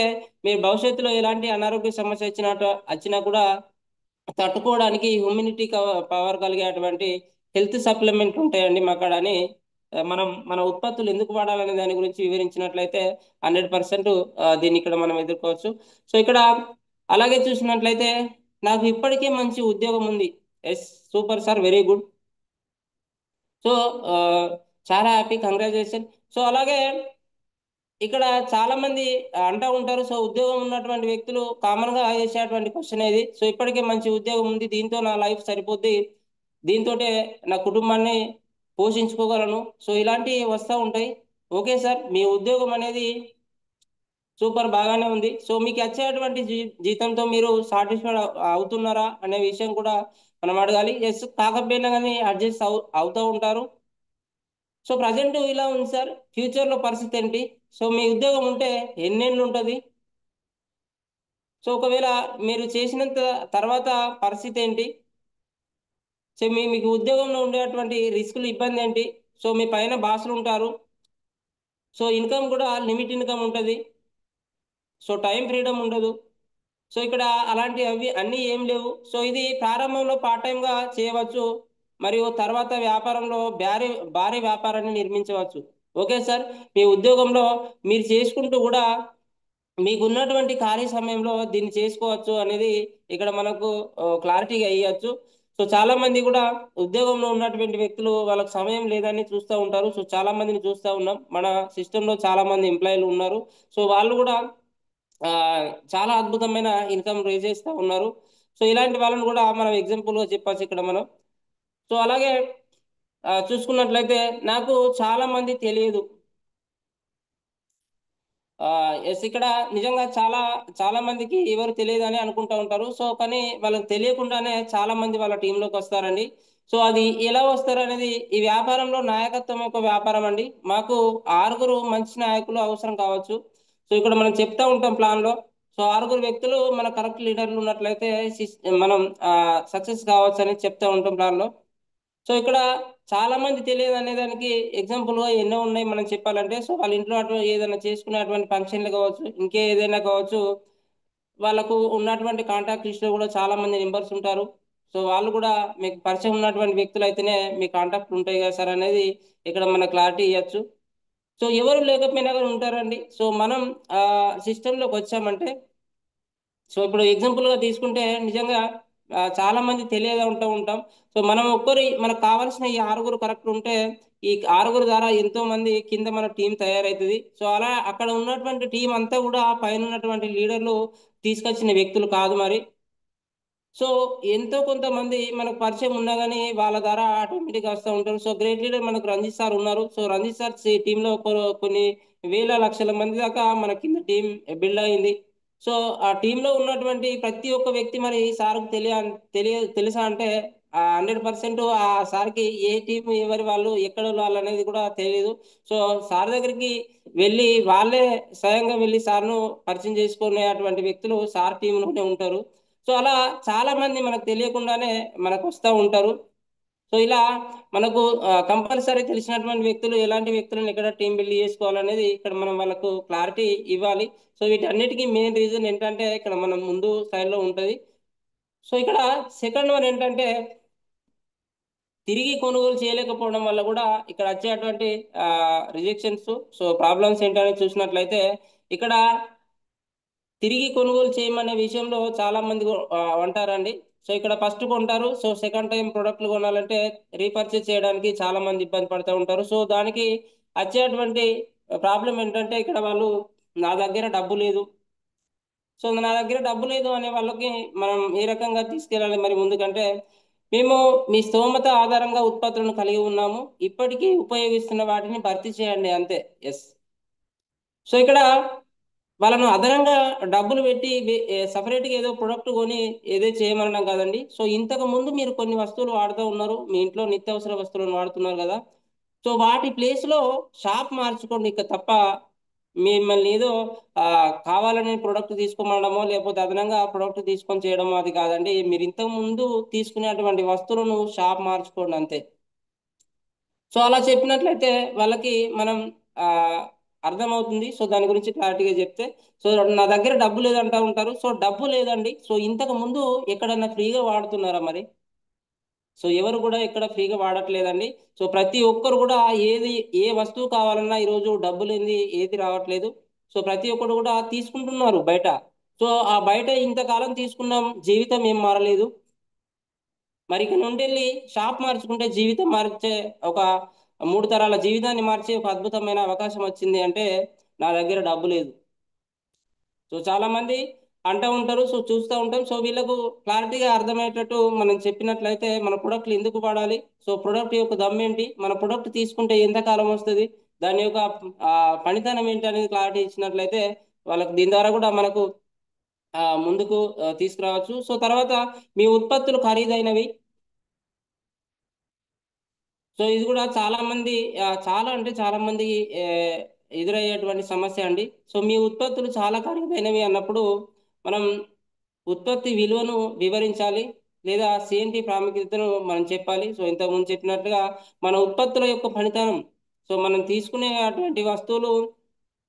S1: మీరు భవిష్యత్తులో ఎలాంటి అనారోగ్య సమస్య వచ్చినా కూడా తట్టుకోవడానికి హ్యూమినిటీ పవర్ కలిగేటువంటి హెల్త్ సప్లిమెంట్ ఉంటాయండి మా కాడ అని మనం మన ఉత్పత్తులు ఎందుకు వాడాలనే దాని గురించి వివరించినట్లయితే 100% దీన్ని ఇక్కడ మనం ఎదుర్కోవచ్చు. సో ఇక్కడ అలాగే చూసినట్లయితే నాకు ఇప్పటికే మంచి ఉద్యోగం ఉంది. Yes, super sir, very good. So చాలా హ్యాపీ, కంగ్రాచులేషన్. సో అలాగే ఇక్కడ చాలా మంది అంటూ ఉంటారు, సో ఉద్యోగం ఉన్నటువంటి వ్యక్తులు కామన్ గా చేసేటువంటి క్వశ్చన్ ఇది. సో ఇప్పటికే మంచి ఉద్యోగం ఉంది, దీంతో నా లైఫ్ సరిపోద్ది, దీంతో నా కుటుంబాన్ని పోషించుకోగలను, సో ఇలాంటివి వస్తూ ఉంటాయి. ఓకే సార్, మీ ఉద్యోగం అనేది సూపర్ బాగానే ఉంది, సో మీకు వచ్చేటువంటి జీతంతో మీరు సాటిస్ఫైడ్ అవుతున్నారా అనే విషయం కూడా మనం అడగాలి. ఎస్, కాకపోయినా కానీ అడ్జస్ట్ అవుతూ ఉంటారు. సో ప్రజెంట్ ఇలా ఉంది సార్, ఫ్యూచర్ లో పరిస్థితి ఏంటి? సో మీ ఉద్యోగం ఉంటే ఎన్నేళ్ళు ఉంటుంది? సో ఒకవేళ మీరు చేసినంత తర్వాత పరిస్థితి ఏంటి? సో మీకు ఉద్యోగంలో ఉండేటువంటి రిస్కులు, ఇబ్బంది ఏంటి? సో మీ పైన బాసులు ఉంటారు, సో ఇన్కమ్ కూడా లిమిట్ ఇన్కమ్ ఉంటుంది, సో టైం ఫ్రీడమ్ ఉండదు. సో ఇక్కడ అలాంటి అవి అన్నీ ఏం లేవు. సో ఇది ప్రారంభంలో పార్ట్ టైంగా చేయవచ్చు, మరియు తర్వాత వ్యాపారంలో భారీ భారీ వ్యాపారాన్ని నిర్మించవచ్చు. ఓకే సార్, మీ ఉద్యోగంలో మీరు చేసుకుంటూ కూడా మీకు ఉన్నటువంటి ఖాళీ సమయంలో దీన్ని చేసుకోవచ్చు అనేది ఇక్కడ మనకు క్లారిటీగా ఇవ్వచ్చు. సో చాలా మంది కూడా ఉద్యోగంలో ఉన్నటువంటి వ్యక్తులు వాళ్ళకి సమయం లేదని చూస్తూ ఉంటారు. సో చాలా మందిని చూస్తూ ఉన్నాం, మన సిస్టంలో చాలా మంది ఎంప్లాయీలు ఉన్నారు. సో వాళ్ళు కూడా ఆ, చాలా అద్భుతమైన ఇన్కమ్ రేజ్ చేస్తూ ఉన్నారు. సో ఇలాంటి వాళ్ళని కూడా మనం ఎగ్జాంపుల్గా చెప్పచ్చు ఇక్కడ మనం. సో అలాగే చూసుకున్నట్లయితే నాకు చాలా మంది తెలియదు. ఎస్, ఇక్కడ నిజంగా చాలా చాలా మందికి ఎవరు తెలియదు అని అనుకుంటూ ఉంటారు. సో కానీ వాళ్ళకి తెలియకుండానే చాలా మంది వాళ్ళ టీంలోకి వస్తారండి. సో అది ఎలా వస్తారు అనేది, ఈ వ్యాపారంలో నాయకత్వం యొక్క వ్యాపారం అండి. మాకు 6 మంచి నాయకులు అవసరం కావచ్చు. సో ఇక్కడ మనం చెప్తా ఉంటాం ప్లాన్ లో, సో 6 వ్యక్తులు మన కరెక్ట్ లీడర్లు ఉన్నట్లయితే మనం సక్సెస్ కావచ్చు అని చెప్తా ఉంటాం ప్లాన్ లో. సో ఇక్కడ చాలా మంది తెలియదు అనే దానికి ఎగ్జాంపుల్ గా ఎన్నో ఉన్నాయి మనం చెప్పాలంటే. సో వాళ్ళ ఇంట్లో ఏదైనా చేసుకునేటువంటి ఫంక్షన్లు కావచ్చు, ఇంకే ఏదైనా కావచ్చు, వాళ్ళకు ఉన్నటువంటి కాంటాక్ట్ లిస్ట్ లో కూడా చాలా మంది మెంబర్స్ ఉంటారు. సో వాళ్ళు కూడా మీకు పరిచయం ఉన్నటువంటి వ్యక్తులు అయితేనే మీ కాంటాక్ట్ ఉంటాయి కదా సార్ అనేది ఇక్కడ మన క్లారిటీ ఇవ్వచ్చు. సో ఎవరు లేకపోయినా కూడా ఉంటారండి. సో మనం ఆ సిస్టంలోకి వచ్చామంటే, సో ఇప్పుడు ఎగ్జాంపుల్ గా తీసుకుంటే నిజంగా చాలా మంది తెలియదా ఉంటాం. సో మనం మనకు కావాల్సిన ఈ 6 కరెక్ట్ ఉంటే ఈ 6 ద్వారా ఎంతో మంది కింద మన టీం తయారవుతుంది. సో అలా అక్కడ ఉన్నటువంటి టీం అంతా కూడా పైన ఉన్నటువంటి లీడర్లు తీసుకొచ్చిన వ్యక్తులు కాదు మరి. సో ఎంతో కొంతమంది మనకు పరిచయం ఉన్నా కానీ వాళ్ళ ద్వారా ఆటోమేటిక్గా వస్తూ ఉంటారు. సో గ్రేట్ లీడర్ మనకు రంజిత్ సార్ ఉన్నారు. సో రంజిత్ సార్ టీంలో కొన్ని వేల లక్షల మంది దాకా మన కింద టీం బిల్డ్ అయింది. సో ఆ టీంలో ఉన్నటువంటి ప్రతి ఒక్క వ్యక్తి మరి సార్కు తెలుసా అంటే 100% ఆ సార్కి ఏ టీం ఎవరి వాళ్ళు ఎక్కడ వాళ్ళు అనేది కూడా తెలియదు. సో సార్ దగ్గరికి వెళ్ళి వాళ్ళే స్వయంగా వెళ్ళి సార్ను పరిచయం చేసుకునేటువంటి వ్యక్తులు సార్ టీంలోనే ఉంటారు. సో అలా చాలా మంది మనకు తెలియకుండానే మనకు వస్తూ ఉంటారు. సో ఇలా మనకు కంపల్సరీ తెలిసినటువంటి వ్యక్తులు ఎలాంటి వ్యక్తులను ఎక్కడ టీం బిల్డ్ చేసుకోవాలనేది ఇక్కడ మనం వాళ్ళకు క్లారిటీ ఇవ్వాలి. సో వీటన్నిటికీ మెయిన్ రీజన్ ఏంటంటే ఇక్కడ మనం ముందు స్థాయిలో ఉంటుంది. సో ఇక్కడ సెకండ్ వన్ ఏంటంటే తిరిగి కొనుగోలు చేయలేకపోవడం వల్ల కూడా ఇక్కడ వచ్చేటువంటి రిజెక్షన్స్, సో ప్రాబ్లమ్స్ ఏంటనేది చూసినట్లయితే ఇక్కడ తిరిగి కొనుగోలు చేయమనే విషయంలో చాలా మంది అంటారండి. సో ఇక్కడ ఫస్ట్ కొంటారు, సో సెకండ్ టైం ప్రొడక్ట్లు కొనాలంటే రీపర్చేస్ చేయడానికి చాలా మంది ఇబ్బంది పడుతూ ఉంటారు. సో దానికి వచ్చేటువంటి ప్రాబ్లం ఏంటంటే ఇక్కడ వాళ్ళు నా దగ్గర డబ్బు లేదు, సో నా దగ్గర డబ్బు లేదు అనే వాళ్ళకి మనం ఏ రకంగా తీసుకెళ్ళాలి మరి ముందుకంటే, మేము మీ స్తోమత ఆధారంగా ఉత్పత్తులను కలిగి ఉన్నాము, ఇప్పటికీ ఉపయోగిస్తున్న వాటిని భర్తీ చేయండి అంతే. ఎస్. సో ఇక్కడ వాళ్ళను అదనంగా డబ్బులు పెట్టి సపరేట్గా ఏదో ప్రొడక్ట్ కొని ఏదో చేయమనడం కాదండి. సో ఇంతకు ముందు మీరు కొన్ని వస్తువులు వాడుతూ ఉన్నారు, మీ ఇంట్లో నిత్యావసర వస్తువులను వాడుతున్నారు కదా, సో వాటి ప్లేస్లో షాప్ మార్చుకోండి ఇక తప్ప మిమ్మల్ని ఏదో కావాలని ప్రొడక్ట్ తీసుకోమనడమో లేకపోతే అదనంగా ప్రొడక్ట్ తీసుకొని చేయడమో అది కాదండి. మీరు ఇంతకు ముందు తీసుకునేటువంటి వస్తువులను షాప్ మార్చుకోండి అంతే. సో అలా చెప్పినట్లయితే వాళ్ళకి మనం ఆ అర్థమవుతుంది. సో దాని గురించి క్లారిటీగా చెప్తే, సో నా దగ్గర డబ్బు లేదంటా ఉంటారు. సో డబ్బు లేదండి, సో ఇంతకు ముందు ఎక్కడన్నా ఫ్రీగా వాడుతున్నారా మరి? సో ఎవరు కూడా ఎక్కడ ఫ్రీగా వాడట్లేదండి. సో ప్రతి ఒక్కరు కూడా ఏది ఏ వస్తువు కావాలన్నా ఈరోజు డబ్బు లేనిది ఏది రావట్లేదు. సో ప్రతి ఒక్కరు కూడా తీసుకుంటున్నారు బయట. సో ఆ బయట ఇంతకాలం తీసుకున్నాం, జీవితం ఏం మారలేదు. మరి ఇక నుండి వెళ్ళి షాప్ మార్చుకుంటే జీవితం మార్చే ఒక 3 తరాల జీవితాన్ని మార్చే ఒక అద్భుతమైన అవకాశం వచ్చింది అంటే నా దగ్గర డబ్బు లేదు. సో చాలా మంది అంటూ ఉంటారు, సో చూస్తూ ఉంటాం. సో వీళ్ళకు క్లారిటీగా అర్థమయ్యేటట్టు మనం చెప్పినట్లయితే మన ప్రొడక్ట్లు ఎందుకు వాడాలి, సో ప్రొడక్ట్ యొక్క దమ్ ఏంటి, మన ప్రొడక్ట్ తీసుకుంటే ఎంత కాలం వస్తుంది, దాని యొక్క ఆ, పనితనం ఏంటి అనేది క్లారిటీ ఇచ్చినట్లయితే వాళ్ళకి దీని ద్వారా కూడా మనకు ముందుకు తీసుకురావచ్చు. సో తర్వాత మీ ఉత్పత్తులు ఖరీదైనవి. సో ఇది కూడా చాలా మంది చాలా అంటే చాలా మంది ఆ, ఎదురయ్యేటువంటి సమస్య అండి. సో మీ ఉత్పత్తులు చాలా ఖరీదైనవి అన్నప్పుడు మనం ఉత్పత్తి విలువను వివరించాలి, లేదా సిఎన్టి ప్రాముఖ్యతను మనం చెప్పాలి. సో ఇంతకుముందు చెప్పినట్టుగా మన ఉత్పత్తుల యొక్క పనితనం, సో మనం తీసుకునే అటువంటి వస్తువులు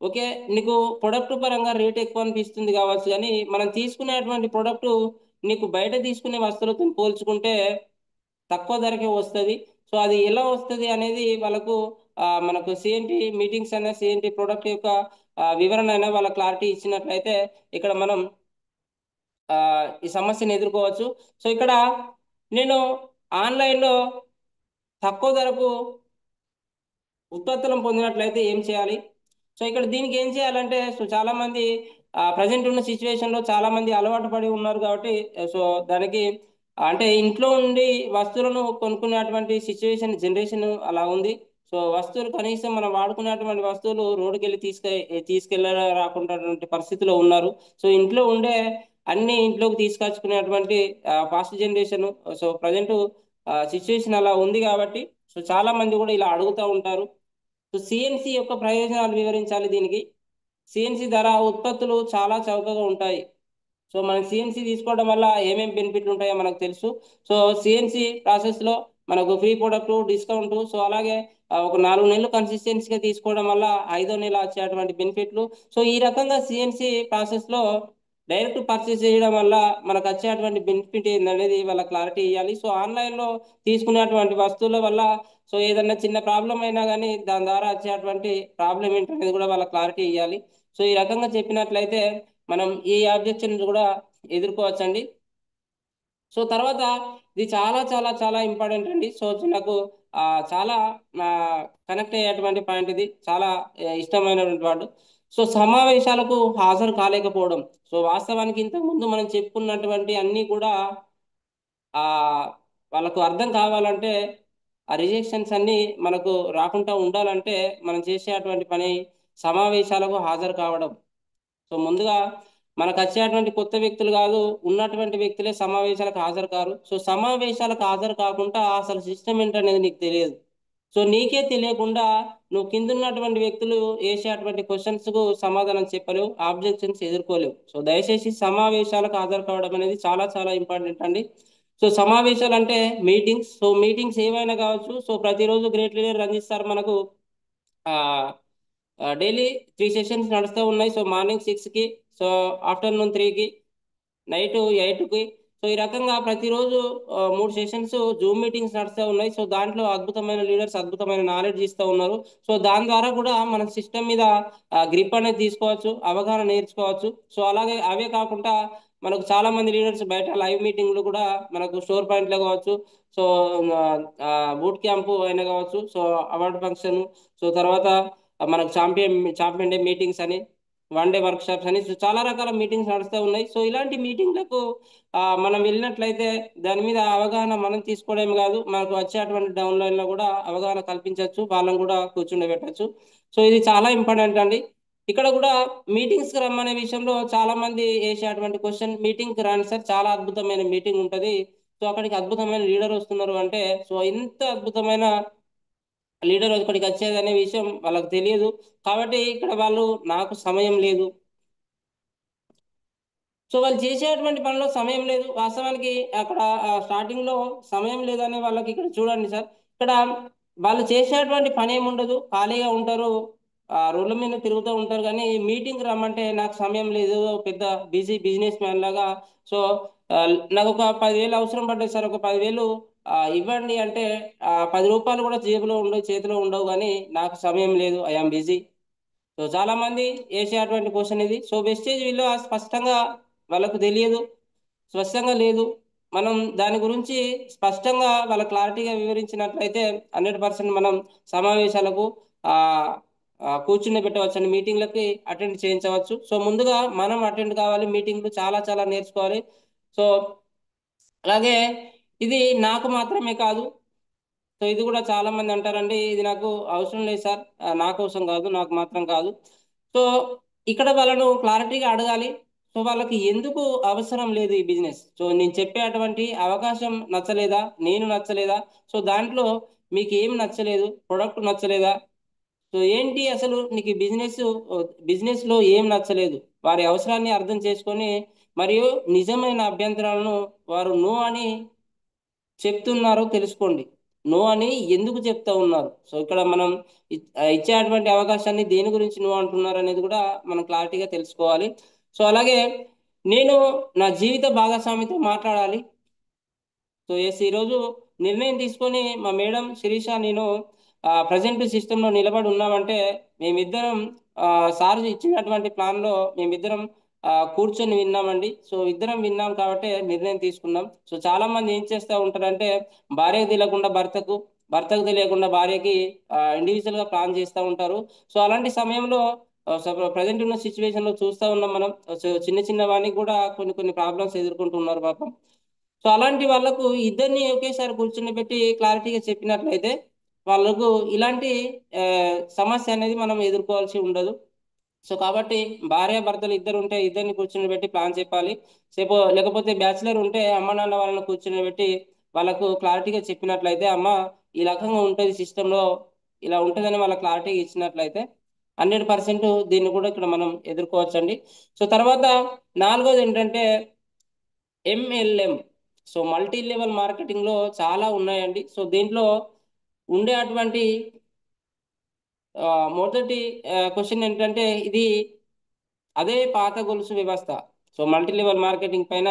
S1: ఓకే, నీకు ప్రొడక్ట్ పరంగా రేట్ ఎక్కువ అనిపిస్తుంది కావచ్చు, కానీ మనం తీసుకునేటువంటి ప్రొడక్ట్ నీకు బయట తీసుకునే వస్తువులతో పోల్చుకుంటే తక్కువ ధరకే వస్తుంది. సో అది ఎలా వస్తుంది అనేది వాళ్ళకు మనకు సిఎన్టి మీటింగ్స్ అనే సిఎన్టి ప్రోడక్ట్ యొక్క వివరణ అయినా వాళ్ళ క్లారిటీ ఇచ్చినట్లయితే ఇక్కడ మనం ఆ, ఈ సమస్యను ఎదుర్కోవచ్చు. సో ఇక్కడ నేను ఆన్లైన్లో తక్కువ ధరకు ఉత్పత్తులను పొందినట్లయితే ఏం చేయాలి? సో ఇక్కడ దీనికి ఏం చేయాలంటే, సో చాలా మంది ప్రజెంట్ ఉన్న సిచ్యువేషన్ లో చాలా మంది అలవాటు పడి ఉన్నారు కాబట్టి, సో దానికి అంటే ఇంట్లో ఉండి వస్తువులను కొనుక్కునేటువంటి సిచ్యువేషన్ జనరేషన్ అలా ఉంది. సో వస్తువులు కనీసం మనం వాడుకునేటువంటి వస్తువులు రోడ్డుకి వెళ్ళి తీసుకెళ్ళ రాకుండా పరిస్థితిలో ఉన్నారు. సో ఇంట్లో ఉండే అన్ని ఇంట్లోకి తీసుకొచ్చుకునేటువంటి fast generation. So present situation అలా ఉంది కాబట్టి సో చాలా మంది కూడా ఇలా అడుగుతూ ఉంటారు. సో సిఎన్సి యొక్క ప్రయోజనాలు వివరించాలి దీనికి. సిఎన్సి ధర ఉత్పత్తులు చాలా చౌకగా ఉంటాయి. సో మనం సిఎన్సి తీసుకోవడం వల్ల ఏమేమి బెనిఫిట్లు ఉంటాయో మనకు తెలుసు. సో సిఎన్సి ప్రాసెస్లో మనకు ఫ్రీ ప్రొడక్ట్ డిస్కౌంట్, సో అలాగే ఒక 4 నెలలు కన్సిస్టెన్సీగా తీసుకోవడం వల్ల 5వ నెల వచ్చేటువంటి బెనిఫిట్లు. సో ఈ రకంగా సిఎన్సి ప్రాసెస్లో డైరెక్ట్ పర్చేస్ చేయడం వల్ల మనకు వచ్చేటువంటి బెనిఫిట్ ఏందనేది వాళ్ళ క్లారిటీ ఇవ్వాలి. సో ఆన్లైన్లో తీసుకునేటువంటి వస్తువుల వల్ల సో ఏదన్నా చిన్న ప్రాబ్లం అయినా కానీ దాని ద్వారా వచ్చేటువంటి ప్రాబ్లం ఏంటనేది కూడా వాళ్ళ క్లారిటీ ఇవ్వాలి. సో ఈ రకంగా చెప్పినట్లయితే మనం ఈ ఆబ్జెక్షన్ కూడా ఎదుర్కోవచ్చండి. సో తర్వాత ఇది చాలా చాలా చాలా ఇంపార్టెంట్ అండి. సో నాకు చాలా కనెక్ట్ అయ్యేటువంటి పాయింట్, ఇది చాలా ఇష్టమైనటువంటి వాడు. సో సమావేశాలకు హాజరు కాలేకపోవడం. సో వాస్తవానికి ఇంతకు ముందు మనం చెప్పుకున్నటువంటి అన్నీ కూడా ఆ వాళ్ళకు అర్థం కావాలంటే, ఆ రిజెక్షన్స్ అన్ని మనకు రాకుండా ఉండాలంటే మనం చేసేటువంటి పని సమావేశాలకు హాజరు కావడం. సో ముందుగా మనకు వచ్చేటువంటి కొత్త వ్యక్తులు కాదు, ఉన్నటువంటి వ్యక్తులే సమావేశాలకు హాజరు కారు. సో సమావేశాలకు హాజరు కాకుండా అసలు సిస్టమ్ ఏంటనేది నీకు తెలియదు. సో నీకే తెలియకుండా నువ్వు కింద ఉన్నటువంటి వ్యక్తులు వేసేటువంటి క్వశ్చన్స్ కు సమాధానం చెప్పలేవు, ఆబ్జెక్షన్స్ ఎదుర్కోలేవు. సో దయచేసి సమావేశాలకు హాజరు కావడం అనేది చాలా చాలా ఇంపార్టెంట్ అండి. సో సమావేశాలు అంటే మీటింగ్స్. సో మీటింగ్స్ ఏమైనా కావచ్చు. సో ప్రతిరోజు గ్రేట్ లీడర్ రంజిత్ సార్ మనకు డైలీ 3 సెషన్స్ నడుస్తూ ఉన్నాయి. సో మార్నింగ్ 6కి, సో ఆఫ్టర్నూన్ 3కి, నైట్ 8కి. సో ఈ రకంగా ప్రతిరోజు 3 సెషన్స్ జూమ్ మీటింగ్స్ నడుస్తూ ఉన్నాయి. సో దాంట్లో అద్భుతమైన లీడర్స్ అద్భుతమైన నాలెడ్జ్ ఇస్తూ ఉన్నారు. సో దాని ద్వారా కూడా మన సిస్టమ్ మీద గ్రిప్ అనేది తీసుకోవచ్చు, అవగాహన నేర్చుకోవచ్చు. సో అలాగే అవే కాకుండా మనకు చాలా మంది లీడర్స్ బయట లైవ్ మీటింగ్లు కూడా మనకు స్టోర్ పాయింట్లో కావచ్చు, సో బూట్ క్యాంపు అయినా కావచ్చు, సో అవార్డు ఫంక్షన్, సో తర్వాత మనకు ఛాంపియన్ డే మీటింగ్స్ అని, 1 డే వర్క్ షాప్స్ అని, సో చాలా రకాల మీటింగ్స్ నడుస్తూ ఉన్నాయి. సో ఇలాంటి మీటింగ్లకు మనం వెళ్ళినట్లయితే దాని మీద అవగాహన మనం తీసుకోవడమే కాదు, మనకు వచ్చేటువంటి డౌన్లైన్లో కూడా అవగాహన కల్పించవచ్చు, వాళ్ళని కూడా కూర్చుండబెట్టచ్చు. సో ఇది చాలా ఇంపార్టెంట్ అండి. ఇక్కడ కూడా మీటింగ్స్కి రమ్మనే విషయంలో చాలా మంది వేసేటువంటి క్వశ్చన్, మీటింగ్కి రాండి సార్, చాలా అద్భుతమైన మీటింగ్ ఉంటుంది, సో అక్కడికి అద్భుతమైన లీడర్ వస్తున్నారు అంటే, సో ఇంత అద్భుతమైన లీడర్ ఇక్కడికి వచ్చేది అనే విషయం వాళ్ళకి తెలియదు. కాబట్టి ఇక్కడ వాళ్ళు నాకు సమయం లేదు, సో వాళ్ళు చేసేటువంటి పనిలో సమయం లేదు. వాస్తవానికి అక్కడ స్టార్టింగ్ లో సమయం లేదనే వాళ్ళకి ఇక్కడ చూడండి సార్, ఇక్కడ వాళ్ళు చేసేటువంటి పని ఏమి ఉండదు, ఖాళీగా ఉంటారు, రోడ్ల మీద తిరుగుతూ ఉంటారు. కానీ మీటింగ్ రమ్మంటే నాకు సమయం లేదు, పెద్ద బిజీ బిజినెస్ మ్యాన్ లాగా. సో ఆ, నాకు ఒక 10,000 అవసరం పడ్డది సార్, ఒక 10,000 ఇవ్వండి అంటే 10 రూపాయలు కూడా జేబులో ఉండవు, చేతిలో ఉండవు, కానీ నాకు సమయం లేదు, ఐఆమ్ బిజీ. సో చాలా మంది వేసేటువంటి క్వశ్చన్ ఇది. సో వెస్టేజ్ విలువ స్పష్టంగా వాళ్ళకు తెలియదు, స్పష్టంగా లేదు. మనం దాని గురించి స్పష్టంగా వాళ్ళ క్లారిటీగా వివరించినట్లయితే 100% మనం సమావేశాలకు ఆ కూర్చుని పెట్టవచ్చండి, మీటింగ్లకి అటెండ్ చేయించవచ్చు. సో ముందుగా మనం అటెండ్ కావాలి, మీటింగ్లు చాలా చాలా నేర్చుకోవాలి. సో అలాగే ఇది నాకు మాత్రమే కాదు. సో ఇది కూడా చాలా మంది అంటారండి, ఇది నాకు అవసరం లేదు సార్, నా కోసం కాదు, నాకు మాత్రం కాదు. సో ఇక్కడ వాళ్ళను క్లారిటీగా అడగాలి. సో వాళ్ళకి ఎందుకు అవసరం లేదు ఈ బిజినెస్, సో నేను చెప్పేటువంటి అవకాశం నచ్చలేదా, నేను నచ్చలేదా, సో దాంట్లో మీకు ఏం నచ్చలేదు, ప్రొడక్ట్ నచ్చలేదా, సో ఏంటి అసలు నీకు బిజినెస్ లో ఏం నచ్చలేదు, వారి అవసరాన్ని అర్థం చేసుకొని, మరియు నిజమైన అభ్యంతరాలను వారు నో అని చెప్తున్నారో తెలుసుకోండి. నో అని ఎందుకు చెప్తా ఉన్నారు, సో ఇక్కడ మనం ఇచ్చేటువంటి అవకాశాన్ని దేని గురించి నో అంటున్నారు అనేది కూడా మనం క్లారిటీగా తెలుసుకోవాలి. సో అలాగే నేను నా జీవిత భాగస్వామితో మాట్లాడాలి. సో ఎస్, ఈరోజు నిర్ణయం తీసుకొని మా మేడం శిరీష నేను ప్రజెంట్ సిస్టంలో నిలబడి ఉన్నామంటే మేమిద్దరం సార్ ఇచ్చినటువంటి ప్లాన్లో మేమిద్దరం కూర్చొని విన్నామండి. సో ఇద్దరం విన్నాం కాబట్టి నిర్ణయం తీసుకున్నాం. సో చాలా మంది ఏం చేస్తూ ఉంటారంటే భార్యకు తెలియకుండా భర్తకు, భర్తకు తెలియకుండా భార్యకి ఇండివిజువల్గా ప్లాన్ చేస్తూ ఉంటారు. సో అలాంటి సమయంలో ప్రజెంట్ ఉన్న సిచ్యువేషన్లో చూస్తూ ఉన్నాం మనం. సో చిన్న చిన్న వానికి కూడా కొన్ని కొన్ని ప్రాబ్లమ్స్ ఎదుర్కొంటున్నారు పాపం. సో అలాంటి వాళ్ళకు ఇద్దరిని ఒకేసారి కూర్చుని పెట్టి క్లారిటీగా చెప్పినట్లయితే వాళ్ళకు ఇలాంటి ఆ, సమస్య అనేది మనం ఎదుర్కోవాల్సి ఉండదు. సో కాబట్టి భార్య భర్తలు ఇద్దరు ఉంటే ఇద్దరిని కూర్చుని పెట్టి ప్లాన్ చెప్పాలి. లేకపోతే బ్యాచిలర్ ఉంటే అమ్మ నాన్న వాళ్ళని కూర్చుని పెట్టి వాళ్ళకు క్లారిటీగా చెప్పినట్లయితే, అమ్మ ఈ రకంగా ఉంటుంది సిస్టంలో, ఇలా ఉంటుందని వాళ్ళ క్లారిటీగా ఇచ్చినట్లయితే 100% దీన్ని కూడా ఇక్కడ మనం ఎదుర్కోవచ్చండి. సో తర్వాత నాలుగోది ఏంటంటే MLM. So multi level marketing లో చాలా ఉన్నాయండి. సో దీంట్లో ఉండే అటువంటి మొదటి క్వశ్చన్ ఏంటంటే, ఇది అదే పాత గొలుసు వ్యవస్థ. సో మల్టీ లెవెల్ మార్కెటింగ్ పైన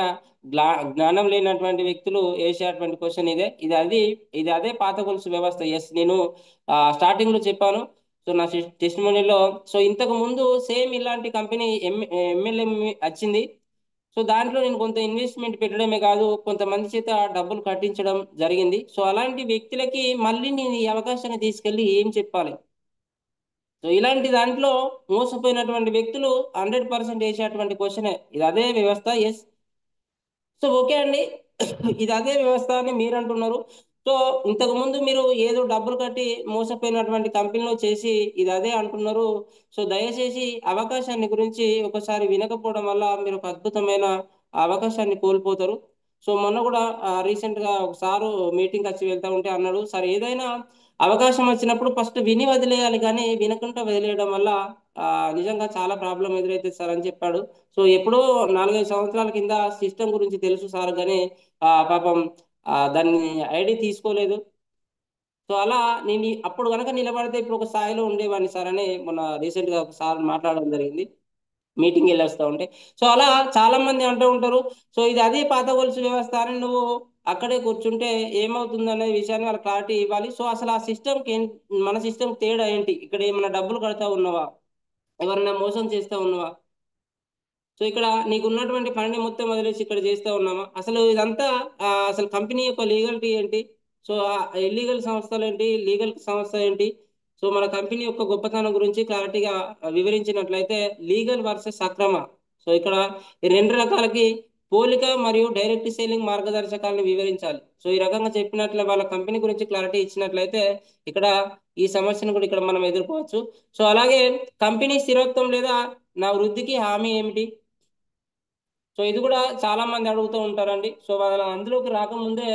S1: జ్ఞానం లేనటువంటి వ్యక్తులు వేసేటువంటి క్వశ్చన్ ఇదే. ఇది అదే పాత గొలుసు వ్యవస్థ. ఎస్, నేను స్టార్టింగ్ లో చెప్పాను. సో నా టెస్టిమోనీలో, సో ఇంతకు ముందు సేమ్ ఇలాంటి కంపెనీ ఎంఎల్ఎం వచ్చింది. సో దాంట్లో నేను కొంత ఇన్వెస్ట్మెంట్ పెట్టడమే కాదు, కొంతమంది చేత డబ్బులు కట్టించడం జరిగింది. సో అలాంటి వ్యక్తులకి మళ్ళీ నేను ఈ అవకాశాన్ని తీసుకెళ్ళి ఏం చెప్పాలి. సో ఇలాంటి దాంట్లో మోసపోయినటువంటి వ్యక్తులు 100% వేసేటువంటి క్వశ్చనే, ఇది అదే వ్యవస్థ. ఎస్, సో ఓకే అండి, ఇది అదే వ్యవస్థ అని మీరు అంటున్నారు. సో ఇంతకు ముందు మీరు ఏదో డబ్బులు కట్టి మోసపోయినటువంటి కంపెనీలో చేసి ఇది అదే అంటున్నారు. సో దయచేసి అవకాశాన్ని గురించి ఒకసారి వినకపోవడం వల్ల మీరు ఒక అద్భుతమైన అవకాశాన్ని కోల్పోతారు. సో మొన్న కూడా రీసెంట్ గా ఒకసారి మీటింగ్ వచ్చి వెళ్తా ఉంటే అన్నాడు, సార్ ఏదైనా అవకాశం వచ్చినప్పుడు ఫస్ట్ విని వదిలేయాలి, కానీ వినకుండా వదిలేయడం వల్ల నిజంగా చాలా ప్రాబ్లం ఎదురైతుంది సార్ అని చెప్పాడు. సో ఎప్పుడో 4-5 సంవత్సరాల కింద సిస్టమ్ గురించి తెలుసు సార్, కానీ పాపం దాన్ని ఐడి తీసుకోలేదు. సో అలా నేను అప్పుడు కనుక నిలబడితే ఇప్పుడు ఒక స్థాయిలో ఉండేవాడిని సార్ అని మొన్న రీసెంట్ గా ఒకసారి మాట్లాడడం జరిగింది, మీటింగ్ వెళ్ళి వస్తూ ఉంటే. సో అలా చాలా మంది అంటూ ఉంటారు, సో ఇది అదే పాత గొలుసు వ్యవస్థ అని నువ్వు అక్కడే కూర్చుంటే ఏమవుతుంది అనే విషయాన్ని వాళ్ళకి క్లారిటీ ఇవ్వాలి. సో అసలు ఆ సిస్టమ్కి మన సిస్టమ్ తేడా ఏంటి, ఇక్కడ ఏమైనా డబ్బులు కడతా ఉన్నావా, ఎవరైనా మోసం చేస్తా ఉన్నావా, సో ఇక్కడ నీకు ఉన్నటువంటి పనిని మొత్తం వదిలేసి ఇక్కడ చేస్తా ఉన్నామా, అసలు ఇదంతా అసలు కంపెనీ యొక్క లీగల్టీ ఏంటి, సో ఇల్లీగల్ సంస్థలు ఏంటి, లీగల్ సంస్థ ఏంటి, సో మన కంపెనీ యొక్క గొప్పతనం గురించి క్లారిటీగా వివరించినట్లయితే లీగల్ వర్సెస్ అక్రమ, సో ఇక్కడ ఈ రెండు రకాలకి పోలిక మరియు డైరెక్ట్ సేలింగ్ మార్గదర్శకాలను వివరించాలి. సో ఈ రకంగా చెప్పినట్లే వాళ్ళ కంపెనీ గురించి క్లారిటీ ఇచ్చినట్లయితే ఇక్కడ ఈ సమస్యను కూడా ఇక్కడ మనం ఎదుర్కోవచ్చు. సో అలాగే కంపెనీ స్థిరత్వం లేదా నా వృద్ధికి హామీ ఏమిటి, సో ఇది కూడా చాలా మంది అడుగుతూ ఉంటారండి. సో వాళ్ళ అందులోకి రాకముందే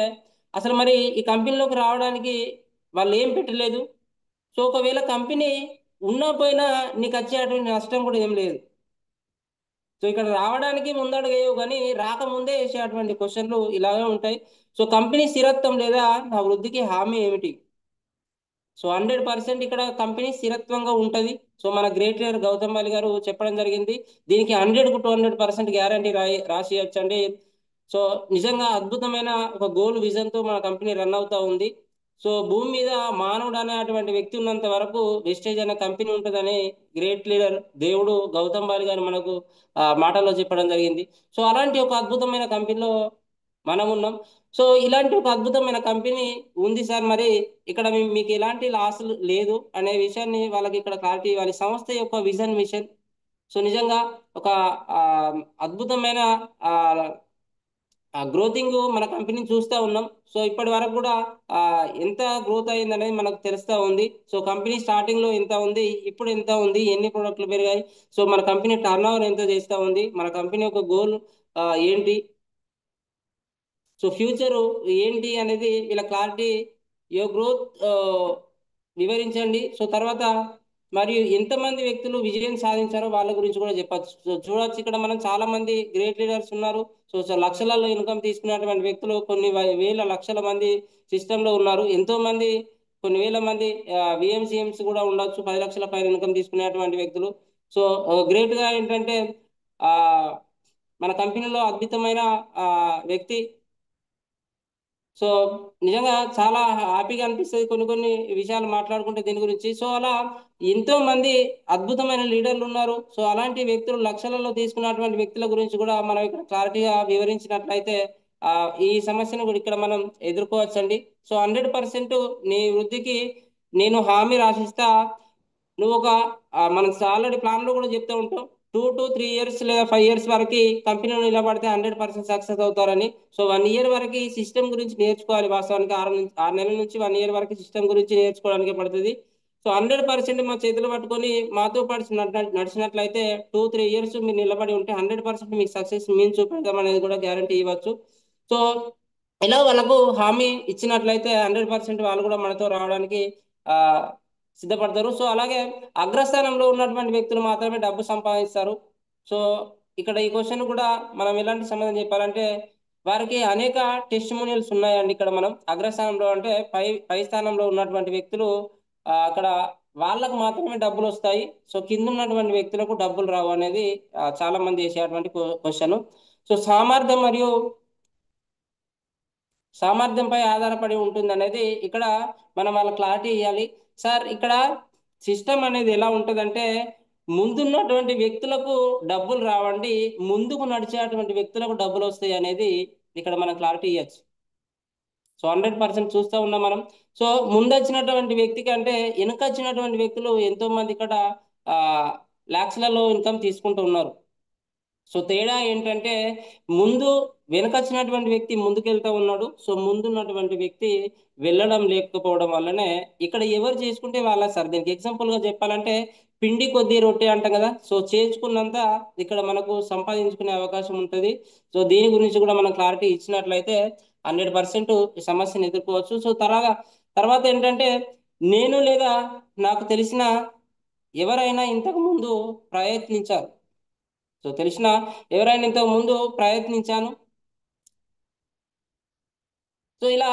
S1: అసలు మరి ఈ కంపెనీలోకి రావడానికి వాళ్ళు ఏం పెట్టలేదు, సో ఒకవేళ కంపెనీ ఉన్నా పోయినా నీకు వచ్చేటువంటి నష్టం కూడా ఏం లేదు. సో ఇక్కడ రావడానికి ముందడుగు వేయవు, కానీ రాకముందే వేసేటువంటి క్వశ్చన్లు ఇలాగే ఉంటాయి. సో కంపెనీ స్థిరత్వం లేదా నా వృద్ధికి హామీ ఏమిటి, సో 100% ఇక్కడ కంపెనీ స్థిరత్వంగా ఉంటది. సో మన గ్రేట్ లీడర్ గౌతమ్ బాలి గారు చెప్పడం జరిగింది, దీనికి 100-200% గ్యారంటీ రాసియచ్చండి. సో నిజంగా అద్భుతమైన ఒక గోల్ విజన్ తో మన కంపెనీ రన్ అవుతా ఉంది. సో భూమి మీద మానవుడు అనే అటువంటి వ్యక్తి ఉన్నంత వరకు వెస్టేజ్ అనే కంపెనీ ఉంటుందని గ్రేట్ లీడర్ దేవుడు గౌతమ్ బాలి గారు మనకు మాటల్లో చెప్పడం జరిగింది. సో అలాంటి ఒక అద్భుతమైన కంపెనీలో మనం ఉన్నాం. సో ఇలాంటి ఒక అద్భుతమైన కంపెనీ ఉంది సార్, మరి ఇక్కడ మీకు ఎలాంటి లాస్ లేదు అనే విషయాన్ని వాళ్ళకి ఇక్కడ క్లారిటీ ఇవ్వాలి, సంస్థ యొక్క విజన్ మిషన్. సో నిజంగా ఒక ఆ, అద్భుతమైన ఆ ఆ గ్రోతింగ్ మన కంపెనీని చూస్తూ ఉన్నాం. సో ఇప్పటి వరకు కూడా ఆ ఎంత గ్రోత్ అయింది అనేది మనకు తెలుస్తూ ఉంది. సో కంపెనీ స్టార్టింగ్ లో ఎంత ఉంది, ఇప్పుడు ఎంత ఉంది, ఎన్ని ప్రోడక్ట్లు పెరిగాయి, సో మన కంపెనీ టర్న్ ఓవర్ ఎంత చేస్తూ ఉంది, మన కంపెనీ యొక్క గోల్ ఏంటి, సో ఫ్యూచర్ ఏంటి అనేది వీళ్ళ క్లారిటీ, యో గ్రోత్ వివరించండి. సో తర్వాత మరియు ఎంతమంది వ్యక్తులు విజయం సాధించారో వాళ్ళ గురించి కూడా చెప్పచ్చు. సో చూడొచ్చు ఇక్కడ మనం చాలా మంది గ్రేట్ లీడర్స్ ఉన్నారు. సో సో లక్షలలో ఇన్కమ్ తీసుకున్నటువంటి వ్యక్తులు కొన్ని వేల లక్షల మంది సిస్టమ్ లో ఉన్నారు. ఎంతో మంది కొన్ని వేల మంది విఎంసిఎంస్ కూడా ఉండొచ్చు, 10 లక్షల పైన ఇన్కమ్ తీసుకునేటువంటి వ్యక్తులు. సో గ్రేట్ గా ఏంటంటే ఆ మన కంపెనీలో అద్భుతమైన వ్యక్తి. సో నిజంగా చాలా హ్యాపీగా అనిపిస్తుంది కొన్ని కొన్ని విషయాలు మాట్లాడుకుంటే దీని గురించి. సో అలా ఎంతో మంది అద్భుతమైన లీడర్లు ఉన్నారు. సో అలాంటి వ్యక్తులు లక్షలలో తీసుకున్నటువంటి వ్యక్తుల గురించి కూడా మనం ఇక్కడ క్లారిటీగా వివరించినట్లయితే ఈ సమస్యను కూడా ఇక్కడ మనం ఎదుర్కోవచ్చండి. సో 100% నీ వృద్ధికి నేను హామీ రాసిస్తా. నువ్వు ఒక మనం ఆల్రెడీ ప్లాన్ లో కూడా చెప్తూ ఉంటాం, 2 to 3 years లేదా 5 years వరకు కంపెనీలో నిలబడితే 100% సక్సెస్ అవుతారని. సో 1 year వరకు సిస్టమ్ గురించి నేర్చుకోవాలి. వాస్తవానికి 6 నెలల నుంచి 1 year వరకు సిస్టమ్ గురించి నేర్చుకోవడానికి పడుతుంది. సో 100% మా చేతులు పట్టుకొని మాతో పాటు నడిచినట్లయితే 2-3 years మీరు నిలబడి ఉంటే 100% మీకు సక్సెస్ మేము చూపెడతాం అనేది కూడా గ్యారంటీ ఇవ్వచ్చు. సో ఇలా వాళ్ళకు హామీ ఇచ్చినట్లయితే 100% వాళ్ళు కూడా మనతో రావడానికి ఆ సిద్ధపడతారు. సో అలాగే అగ్రస్థానంలో ఉన్నటువంటి వ్యక్తులు మాత్రమే డబ్బు సంపాదిస్తారు. సో ఇక్కడ ఈ క్వశ్చన్ కూడా మనం ఎలాంటి సమాధానం చెప్పాలంటే, వారికి అనేక టెస్టిమోనియల్స్ ఉన్నాయండి. ఇక్కడ మనం అగ్రస్థానంలో అంటే పై పై స్థానంలో ఉన్నటువంటి వ్యక్తులు అక్కడ వాళ్ళకు మాత్రమే డబ్బులు వస్తాయి. సో కింద ఉన్నటువంటి వ్యక్తులకు డబ్బులు రావు అనేది చాలా మంది వేసేటువంటి క్వశ్చన్. సో సామర్థ్యంపై ఆధారపడి ఉంటుంది అనేది ఇక్కడ మనం వాళ్ళ క్లారిటీ ఇవ్వాలి. సార్ ఇక్కడ సిస్టమ్ అనేది ఎలా ఉంటుందంటే, ముందున్నటువంటి వ్యక్తులకు డబ్బులు రావండి, ముందుకు నడిచేటువంటి వ్యక్తులకు డబ్బులు వస్తాయి అనేది ఇక్కడ మనం క్లారిటీ ఇవ్వచ్చు. సో 100% చూస్తూ ఉన్నాం మనం. సో ముందు వచ్చినటువంటి వ్యక్తి కంటే వెనుక వచ్చినటువంటి వ్యక్తులు ఎంతో మంది ఇక్కడ ఆ లాక్స్లలో ఇన్కమ్ తీసుకుంటూ ఉన్నారు. సో తేడా ఏంటంటే, ముందు వెనకొచ్చినటువంటి వ్యక్తి ముందుకెళ్తా ఉన్నాడు, సో ముందున్నటువంటి వ్యక్తి వెళ్ళడం లేకపోవడం వల్లనే ఇక్కడ ఎవరు చేసుకుంటే వాళ్ళ సార్. దీనికి ఎగ్జాంపుల్ గా చెప్పాలంటే పిండి కొద్ది రొట్టె అంటాం కదా, సో చేసుకున్నంత ఇక్కడ మనకు సంపాదించుకునే అవకాశం ఉంటుంది. సో దీని గురించి కూడా మనం క్లారిటీ ఇచ్చినట్లయితే 100% ఈ సమస్యను ఎదుర్కోవచ్చు. సో తర్వాత ఏంటంటే నేను లేదా నాకు తెలిసిన ఎవరైనా ఇంతకు ముందు ప్రయత్నించారు. సో తెలిసిన ఎవరైనా ఇంతకు ముందు ప్రయత్నించాను. సో ఇలా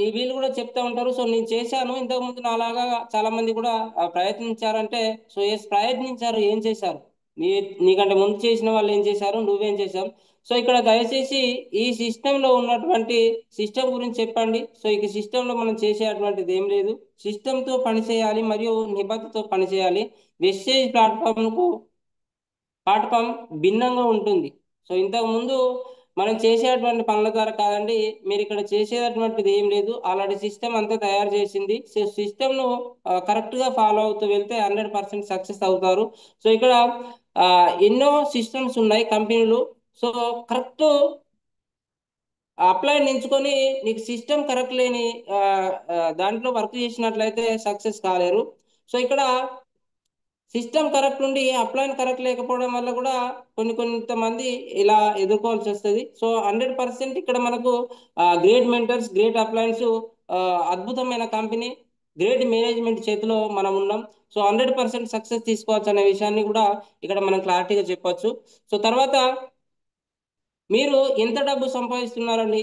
S1: ఈ వీళ్ళు కూడా చెప్తా ఉంటారు. సో నేను చేశాను ఇంతకు ముందు నాలాగా చాలా మంది కూడా ప్రయత్నించారంటే, సో ఎస్ ప్రయత్నించారు, ఏం చేశారు? నీ నీకంటే ముందు చేసిన వాళ్ళు ఏం చేశారు, నువ్వేం చేశావు? సో ఇక్కడ దయచేసి ఈ సిస్టంలో ఉన్నటువంటి సిస్టమ్ గురించి చెప్పండి. సో ఇక సిస్టంలో మనం చేసేటువంటిది ఏం లేదు. సిస్టంతో పనిచేయాలి మరియు నిబద్ధతతో పనిచేయాలి. వెస్టేజ్ ప్లాట్ఫామ్ భిన్నంగా ఉంటుంది. సో ఇంతకు ముందు మనం చేసేటువంటి పనుల ద్వారా కాదండి, మీరు ఇక్కడ చేసేటటువంటిది ఏం లేదు. ఆల్రెడీ సిస్టమ్ అంతా తయారు చేసింది. సో సిస్టమ్ను కరెక్ట్గా ఫాలో అవుతూ వెళ్తే 100% సక్సెస్ అవుతారు. సో ఇక్కడ ఆ, ఎన్నో సిస్టమ్స్ ఉన్నాయి కంపెనీలు. సో కరెక్ట్ అప్లైని ఎంచుకొని నీకు సిస్టమ్ కరెక్ట్ లేని ఆ, దాంట్లో వర్క్ చేసినట్లయితే సక్సెస్ కాలేరు. సో ఇక్కడ సిస్టమ్ కరెక్ట్ ఉండి అప్లైన్ కరెక్ట్ లేకపోవడం వల్ల కూడా కొంతమంది ఇలా ఎదుర్కోవాల్సి వస్తుంది. సో 100% ఇక్కడ మనకు గ్రేట్ మెంటర్స్, గ్రేట్ అప్లయన్స్, అద్భుతమైన కంపెనీ, గ్రేట్ మేనేజ్మెంట్ చేతిలో మనం ఉన్నాం. సో 100% సక్సెస్ తీసుకోవచ్చు అనే విషయాన్ని కూడా ఇక్కడ మనం క్లారిటీగా చెప్పొచ్చు. సో తర్వాత మీరు ఎంత డబ్బు సంపాదిస్తున్నారండి?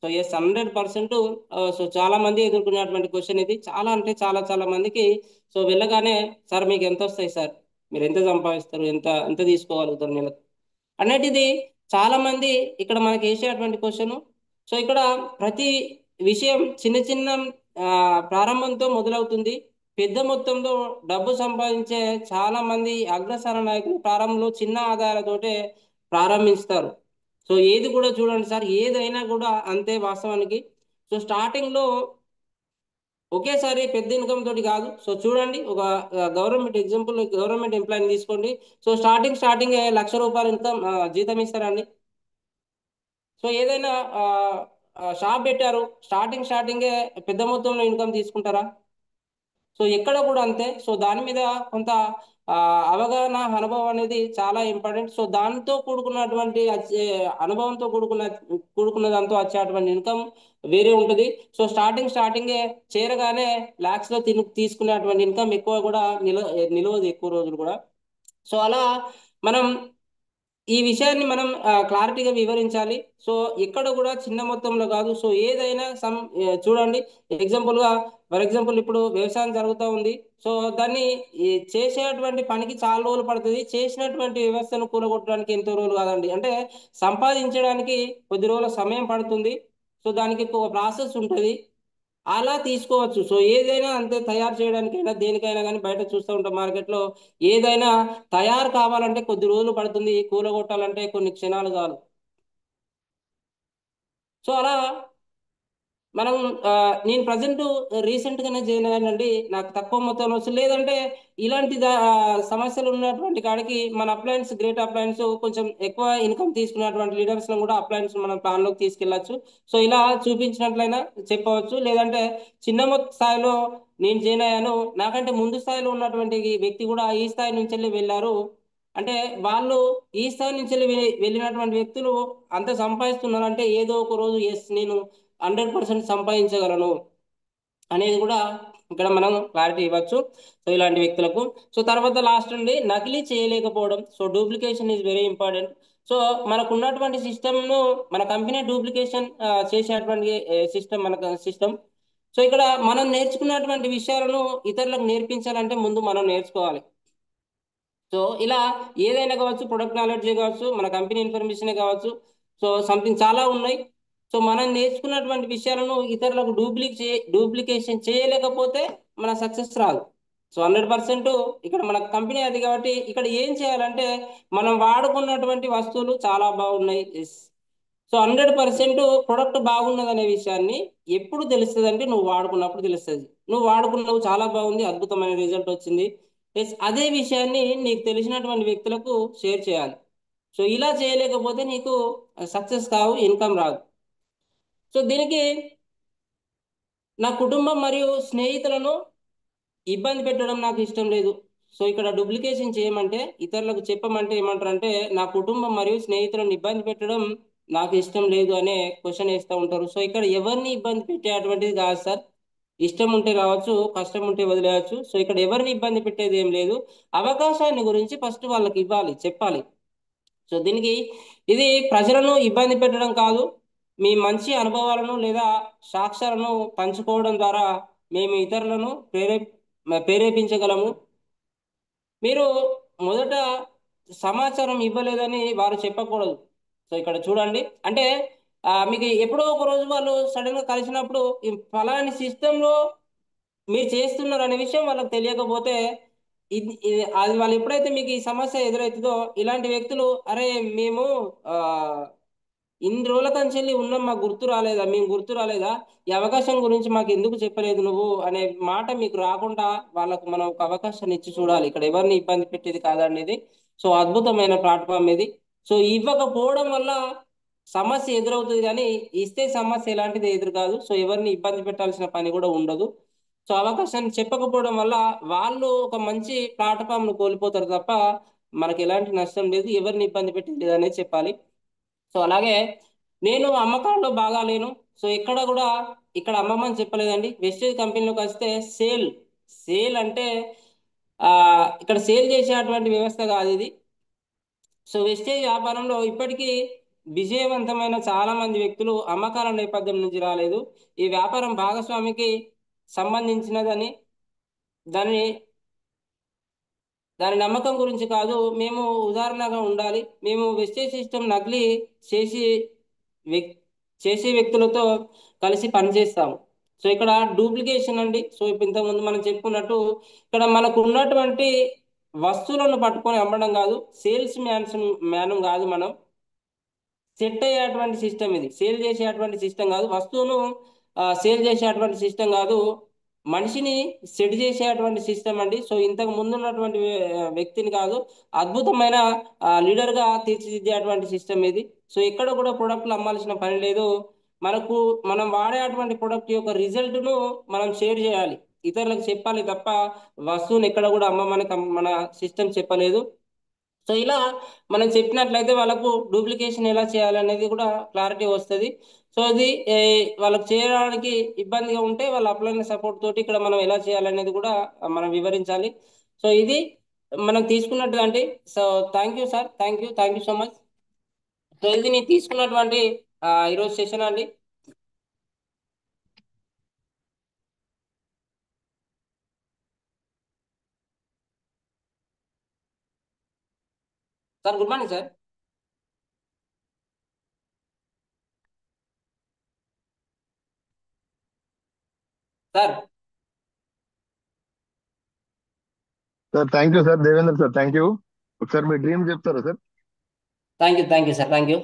S1: So yes 100%. సో చాలా మంది ఎదుర్కొనేటువంటి క్వశ్చన్ ఇది. చాలా అంటే చాలా చాలా మందికి సో వెళ్ళగానే, సార్ మీకు ఎంత వస్తాయి సార్, మీరు ఎంత సంపాదిస్తారు, ఎంత ఎంత తీసుకోగలుగుతారు నెలకు అనేటిది చాలా మంది ఇక్కడ మనకి వేసేటువంటి క్వశ్చన్. సో ఇక్కడ ప్రతి విషయం చిన్న చిన్న ప్రారంభంతో మొదలవుతుంది. పెద్ద మొత్తంలో డబ్బు సంపాదించే చాలా మంది అగ్రసర నాయకులు ప్రారంభంలో చిన్న ఆదాయాలతోటే ప్రారంభిస్తారు. సో ఏది కూడా చూడండి సార్, ఏదైనా కూడా అంతే వాస్తవానికి. సో స్టార్టింగ్ లో ఒకేసారి పెద్ద ఇన్కమ్ తోటి కాదు. సో చూడండి, ఒక గవర్నమెంట్ ఎగ్జాంపుల్, గవర్నమెంట్ ఎంప్లాయీని తీసుకోండి. సో స్టార్టింగ్ ₹1,00,000 ఇన్కమ్ జీతం ఇస్తారండి. సో ఏదైనా షాప్ పెట్టారు, స్టార్టింగే పెద్ద మొత్తంలో ఇన్కమ్ తీసుకుంటారా? సో ఎక్కడ కూడా అంతే. సో దాని మీద కొంత ఆ, అవగాహన, అనుభవం అనేది చాలా ఇంపార్టెంట్. సో దాంతో కూడుకున్నటువంటి అనుభవంతో కూడుకున్న దాంతో వచ్చేటువంటి ఇన్కమ్ వేరే ఉంటుంది. సో స్టార్టింగే చేరగానే లాక్స్ లో తీసుకునేటువంటి ఇన్కమ్ ఎక్కువ కూడా నిలవదు ఎక్కువ రోజులు కూడా. సో అలా మనం ఈ విషయాన్ని మనం క్లారిటీగా వివరించాలి. సో ఎక్కడ కూడా చిన్న మొత్తంలో కాదు. సో ఏదైనా చూడండి, ఫర్ ఎగ్జాంపుల్ ఇప్పుడు వ్యవసాయం జరుగుతూ ఉంది. సో దాన్ని చేసేటువంటి పనికి చాలా రోజులు పడుతుంది. చేసినటువంటి వ్యవస్థను కూలగొట్టడానికి ఎంతో రోజులు కాదండి. అంటే సంపాదించడానికి కొద్ది రోజుల సమయం పడుతుంది. సో దానికి ఒక ప్రాసెస్ ఉంటుంది, అలా తీసుకోవచ్చు. సో ఏదైనా అంతే, తయారు చేయడానికైనా దేనికైనా కానీ బయట చూస్తూ ఉంటాం మార్కెట్లో, ఏదైనా తయారు కావాలంటే కొద్ది రోజులు పడుతుంది, కూలగొట్టాలంటే కొన్ని క్షణాలు చాలు. సో అలా మనం నేను ప్రజెంట్ రీసెంట్ గానే జాయిన్ అయ్యానండి. నాకు తక్కువ మొత్తంలో వస్తుంది. లేదంటే ఇలాంటి సమస్యలు ఉన్నటువంటి కాడికి మన అప్లయన్స్, గ్రేట్ అప్లయన్స్ కొంచెం ఎక్కువ ఇన్కమ్ తీసుకున్నటువంటి లీడర్స్ కూడా అప్లయన్స్ మనం ప్లాన్ లోకి తీసుకెళ్లొచ్చు. సో ఇలా చూపించినట్లయినా చెప్పవచ్చు. లేదంటే చిన్న స్థాయిలో నేను జాయిన్ అయ్యాను, నాకంటే ముందు స్థాయిలో ఉన్నటువంటి వ్యక్తి కూడా ఈ స్థాయి నుంచి వెళ్ళి వెళ్ళారు అంటే, వాళ్ళు ఈ స్థాయి నుంచి వెళ్ళినటువంటి వ్యక్తులు అంత సంపాదిస్తున్నారు అంటే ఏదో ఒక రోజు ఎస్ నేను 100% సంపాదించగలను అనేది కూడా ఇక్కడ మనం క్లారిటీ ఇవ్వచ్చు. సో ఇలాంటి వ్యక్తులకు. సో తర్వాత లాస్ట్ అండి, నకిలీ చేయలేకపోవడం. So duplication is very important. So మనకు ఉన్నటువంటి సిస్టమ్ను మన కంపెనీ డూప్లికేషన్ చేసేటువంటి సిస్టమ్ మన సిస్టమ్. సో ఇక్కడ మనం నేర్చుకున్నటువంటి విషయాలను ఇతరులకు నేర్పించాలంటే ముందు మనం నేర్చుకోవాలి. సో ఇలా ఏదైనా కావచ్చు, ప్రొడక్ట్ నాలెడ్జ్ కావచ్చు, మన కంపెనీ ఇన్ఫర్మేషన్ కావచ్చు, సో సంథింగ్ చాలా ఉన్నాయి. సో మనం నేర్చుకున్నటువంటి విషయాలను ఇతరులకు డూప్లికేషన్ చేయలేకపోతే మన సక్సెస్ రాదు. సో 100% ఇక్కడ మన కంపెనీ అది కాబట్టి ఇక్కడ ఏం చేయాలంటే, మనం వాడుకున్నటువంటి వస్తువులు చాలా బాగున్నాయి, ఎస్. సో 100% ప్రొడక్ట్ బాగున్నది అనే విషయాన్ని ఎప్పుడు తెలుస్తుంది అంటే, నువ్వు వాడుకున్నప్పుడు తెలుస్తుంది. నువ్వు వాడుకున్నావు, చాలా బాగుంది, అద్భుతమైన రిజల్ట్ వచ్చింది, ఎస్. అదే విషయాన్ని నీకు తెలిసినటువంటి వ్యక్తులకు షేర్ చేయాలి. సో ఇలా చేయలేకపోతే నీకు సక్సెస్ కావు, ఇన్కమ్ రాదు. సో దీనికి నా కుటుంబం మరియు స్నేహితులను ఇబ్బంది పెట్టడం నాకు ఇష్టం లేదు. సో ఇక్కడ డూప్లికేషన్ చేయమంటే, ఇతరులకు చెప్పమంటే ఏమంటారు అంటే, నా కుటుంబం మరియు స్నేహితులను ఇబ్బంది పెట్టడం నాకు ఇష్టం లేదు అనే క్వశ్చన్ వేస్తూ ఉంటారు. సో ఇక్కడ ఎవరిని ఇబ్బంది పెట్టే అటువంటిది కాదు సార్. ఇష్టం ఉంటే రావచ్చు, కష్టం ఉంటే వదిలేయచ్చు. సో ఇక్కడ ఎవరిని ఇబ్బంది పెట్టేది ఏం లేదు. అవకాశాన్ని గురించి ఫస్ట్ వాళ్ళకి ఇవ్వాలి, చెప్పాలి. సో దీనికి ఇది ప్రజలను ఇబ్బంది పెట్టడం కాదు, మీ మంచి అనుభవాలను లేదా సాక్ష్యాలను పంచుకోవడం ద్వారా మేము ఇతరులను ప్రేరేపించగలము. మీరు మొదట సమాచారం ఇవ్వలేదని వారు చెప్పకూడదు. సో ఇక్కడ చూడండి, అంటే మీకు ఎప్పుడో ఒక రోజు వాళ్ళు సడన్ గా కలిసినప్పుడు ఈ ఫలాని సిస్టంలో మీరు చేస్తున్నారు అనే విషయం వాళ్ళకి తెలియకపోతే, అది వాళ్ళు ఎప్పుడైతే మీకు ఈ సమస్య ఎదురవుతుందో, ఇలాంటి వ్యక్తులు అరే మేము ఆ ఇన్ని రోజుల కంచెల్లి ఉన్నాం, మాకు గుర్తు రాలేదా, మేము గుర్తు రాలేదా, ఈ అవకాశం గురించి మాకు ఎందుకు చెప్పలేదు నువ్వు అనే మాట మీకు రాకుండా వాళ్ళకు మనం ఒక అవకాశాన్ని ఇచ్చి చూడాలి. ఇక్కడ ఎవరిని ఇబ్బంది పెట్టేది కాదనేది. సో అద్భుతమైన ప్లాట్ఫామ్ ఇది. సో ఇవ్వకపోవడం వల్ల సమస్య ఎదురవుతుంది, కానీ ఇస్తే సమస్య ఎలాంటిది ఎదురు కాదు. సో ఎవరిని ఇబ్బంది పెట్టాల్సిన పని కూడా ఉండదు. సో అవకాశాన్ని చెప్పకపోవడం వల్ల వాళ్ళు ఒక మంచి ప్లాట్ఫామ్ ను కోల్పోతారు తప్ప మనకి ఎలాంటి నష్టం లేదు, ఎవరిని ఇబ్బంది పెట్టేది లేదు అనేది చెప్పాలి. సో అలాగే నేను అమ్మకాల్లో బాగా లేను. సో ఇక్కడ కూడా ఇక్కడ అమ్మమని చెప్పలేదండి. వెస్టేజ్ కంపెనీలోకి వస్తే సేల్, సేల్ అంటే ఆ ఇక్కడ సేల్ చేసేటువంటి వ్యవస్థ కాదు ఇది. సో వెస్టేజ్ వ్యాపారంలో ఇప్పటికీ విజయవంతమైన చాలా మంది వ్యక్తులు అమ్మకాల నేపథ్యం నుంచి రాలేదు. ఈ వ్యాపారం భాగస్వామికి సంబంధించినదని, దాని దాని నమ్మకం గురించి కాదు. మేము ఉదాహరణగా ఉండాలి. మేము వెస్టేజ్ సిస్టమ్ నకిలీ చేసి వ్యక్ చేసే వ్యక్తులతో కలిసి పనిచేస్తాము. సో ఇక్కడ డూప్లికేషన్ అండి. సో ఇప్పుడు ఇంతకుముందు మనం చెప్పుకున్నట్టు ఇక్కడ మనకు ఉన్నటువంటి వస్తువులను పట్టుకొని అమ్మడం కాదు, సేల్స్ మ్యాన్ కాదు మనం. సెట్ అయ్యేటువంటి సిస్టమ్ ఇది, సేల్ చేసేటువంటి సిస్టమ్ కాదు. వస్తువును సేల్ చేసేటువంటి సిస్టమ్ కాదు, మనిషిని సెట్ చేసేటువంటి సిస్టమ్ అండి. సో ఇంతకు ముందు ఉన్నటువంటి వ్యక్తిని కాదు, అద్భుతమైన లీడర్గా తీర్చిదిద్దేటువంటి సిస్టమ్ ఇది. సో ఎక్కడ కూడా ప్రొడక్ట్లు అమ్మాల్సిన పని లేదు. మనకు మనం వాడేటువంటి ప్రొడక్ట్ యొక్క రిజల్ట్ను మనం షేర్ చేయాలి, ఇతరులకు చెప్పాలి తప్ప వస్తువుని ఎక్కడ కూడా అమ్మమని మన సిస్టమ్ చెప్పలేదు. సో ఇలా మనం చెప్పినట్లయితే వాళ్ళకు డూప్లికేషన్ ఎలా చేయాలనేది కూడా క్లారిటీ వస్తుంది. సో ఇది వాళ్ళకి చేయడానికి ఇబ్బందిగా ఉంటే వాళ్ళ అప్లైన్ సపోర్ట్ తోటి ఇక్కడ మనం ఎలా చేయాలనేది కూడా మనం వివరించాలి. సో ఇది మనం తీసుకున్నట్టు అండి. So thank you sir, thank you so much. So ఇది నేను తీసుకున్నటువంటి ఈరోజు సెషన్ అండి. Sir good morning sir. Sir
S2: sir thank you sir, Devendra sir thank you. ఒకసారి మీ డ్రీమ్ చెప్తారా sir?
S1: Thank you sir, thank you.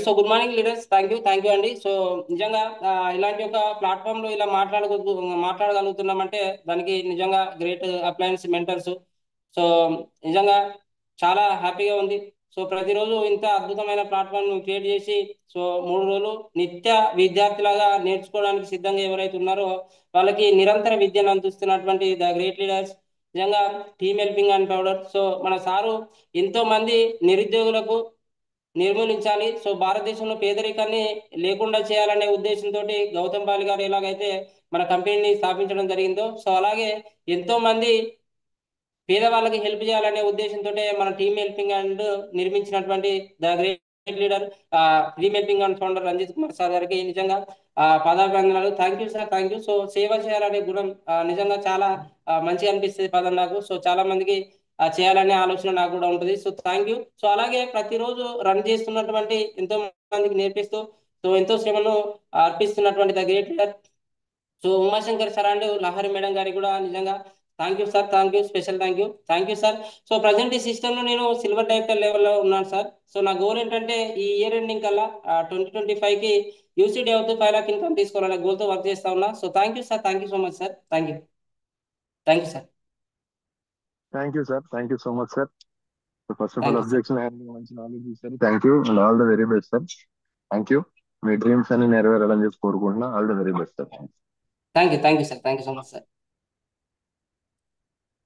S1: So good morning leaders, thank you అండి. సో నిజంగా ఇలాంటి ఒక ప్లాట్ఫామ్ లో ఇలా మాట్లాడగలుగుతున్నామంటే దానికి నిజంగా గ్రేట్ అప్లయన్స్ మెంటర్స్. సో నిజంగా చాలా హ్యాపీగా ఉంది. సో ప్రతిరోజు ఇంత అద్భుతమైన ప్లాట్ఫామ్ క్రియేట్ చేసి, సో 3 రోజులు నిత్య విద్యార్థిలాగా నేర్చుకోవడానికి సిద్ధంగా ఎవరైతే ఉన్నారో వాళ్ళకి నిరంతర విద్యను అందిస్తున్నటువంటి ద గ్రేట్ లీడర్స్, నిజంగా team helping and powder. So మన సారు ఎంతో మంది నిరుద్యోగులకు నిర్మూలించాలి, సో భారతదేశంలో పేదరికాన్ని లేకుండా చేయాలనే ఉద్దేశంతో గౌతమ్ బాలి గారు ఎలాగైతే మన కంపెనీని స్థాపించడం జరిగిందో, సో అలాగే ఎంతో మంది పేదవాళ్ళకి హెల్ప్ చేయాలనే ఉద్దేశంతో మన టీమ్ హెల్పింగ్ అండ్ నిర్మించినటువంటి the great leader, team helping and founder Ranjith Kumar sir గారికి నిజంగా పదాభివందనాలు. Thank you sir, thank you. So సేవ చేయాలనే గుణం నిజంగా చాలా మంచిగా అనిపిస్తుంది పదం నాకు. సో చాలా మందికి చేయాలనే ఆలోచన నాకు కూడా ఉంటుంది. So thank you. సో అలాగే ప్రతిరోజు రన్ చేస్తున్నటువంటి ఎంతో మందికి నేర్పిస్తూ, సో ఎంతో శ్రమను అర్పిస్తున్నటువంటి the great leader so Umashankar sir and Lahari madam గారికి కూడా నిజంగా thank you sir, special thank you sir. So present ఈ సిస్టమ్ లో నేను సిల్వర్ డైరెక్టర్ లెవెల్లో ఉన్నాను సార్. సో నా గోల్ ఏంటంటే ఈ ఇయర్ ఎండింగ్ కల్లా 2025కి యూసీడీ అవుతూ 5 lakhs ఇన్కమ్ తీసుకోవాలనే గోల్తో వర్క్ చేస్తా ఉన్నా. So thank you sir, thank you so much sir. Thank you sir.
S2: Thank you sir, thank you so much sir. First of
S1: thank
S2: all
S1: you sir.
S2: Objection మంచి నాలెడ్జ్ ఇచ్చారు. Thank you and all the very best sir. Thank you. Me dreams అన్ని నెరవేరాలని చెప్పి కోరుకుంటున్నా. All the very best sir.
S1: Thank you sir, thank you so much sir.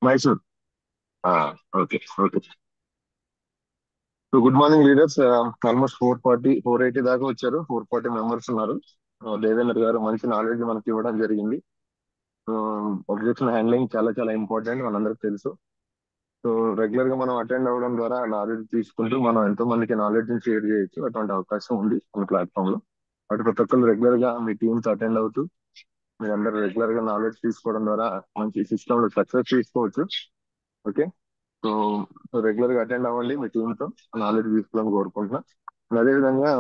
S2: Mysore. Okay okay. So good morning leaders. Almost 480 దాకా వచ్చారు. 440 మెంబర్స్ ఉన్నారు. దేవేంద్ర గారు మంచి నాలెడ్జ్ మనకి ఇవ్వడం జరిగింది. అబ్జెక్షన్ హ్యాండ్లింగ్ చాలా చాలా ఇంపార్టెంట్ మనందరికి తెలుసు. సో రెగ్యులర్ గా మనం అటెండ్ అవ్వడం ద్వారా నాలెడ్జ్ తీసుకుంటూ మనం ఎంతో మందికి నాలెడ్జ్ ని షేర్ చేయొచ్చు. అటువంటి అవకాశం ఉంది మన ప్లాట్ఫామ్ లో. అటు ప్రతి ఒక్కరు రెగ్యులర్ గా మీ టీమ్స్ అటెండ్ అవుతూ మీరందరూ రెగ్యులర్ గా నాలెడ్జ్ తీసుకోవడం ద్వారా మంచి సిస్టమ్ లో సక్సెస్ తీసుకోవచ్చు. ఓకే. సో రెగ్యులర్ గా అటెండ్ అవ్వండి, మీ టీమ్ తో నాలెడ్జ్ తీసుకోవాలని కోరుకుంటున్నా. అదే విధంగా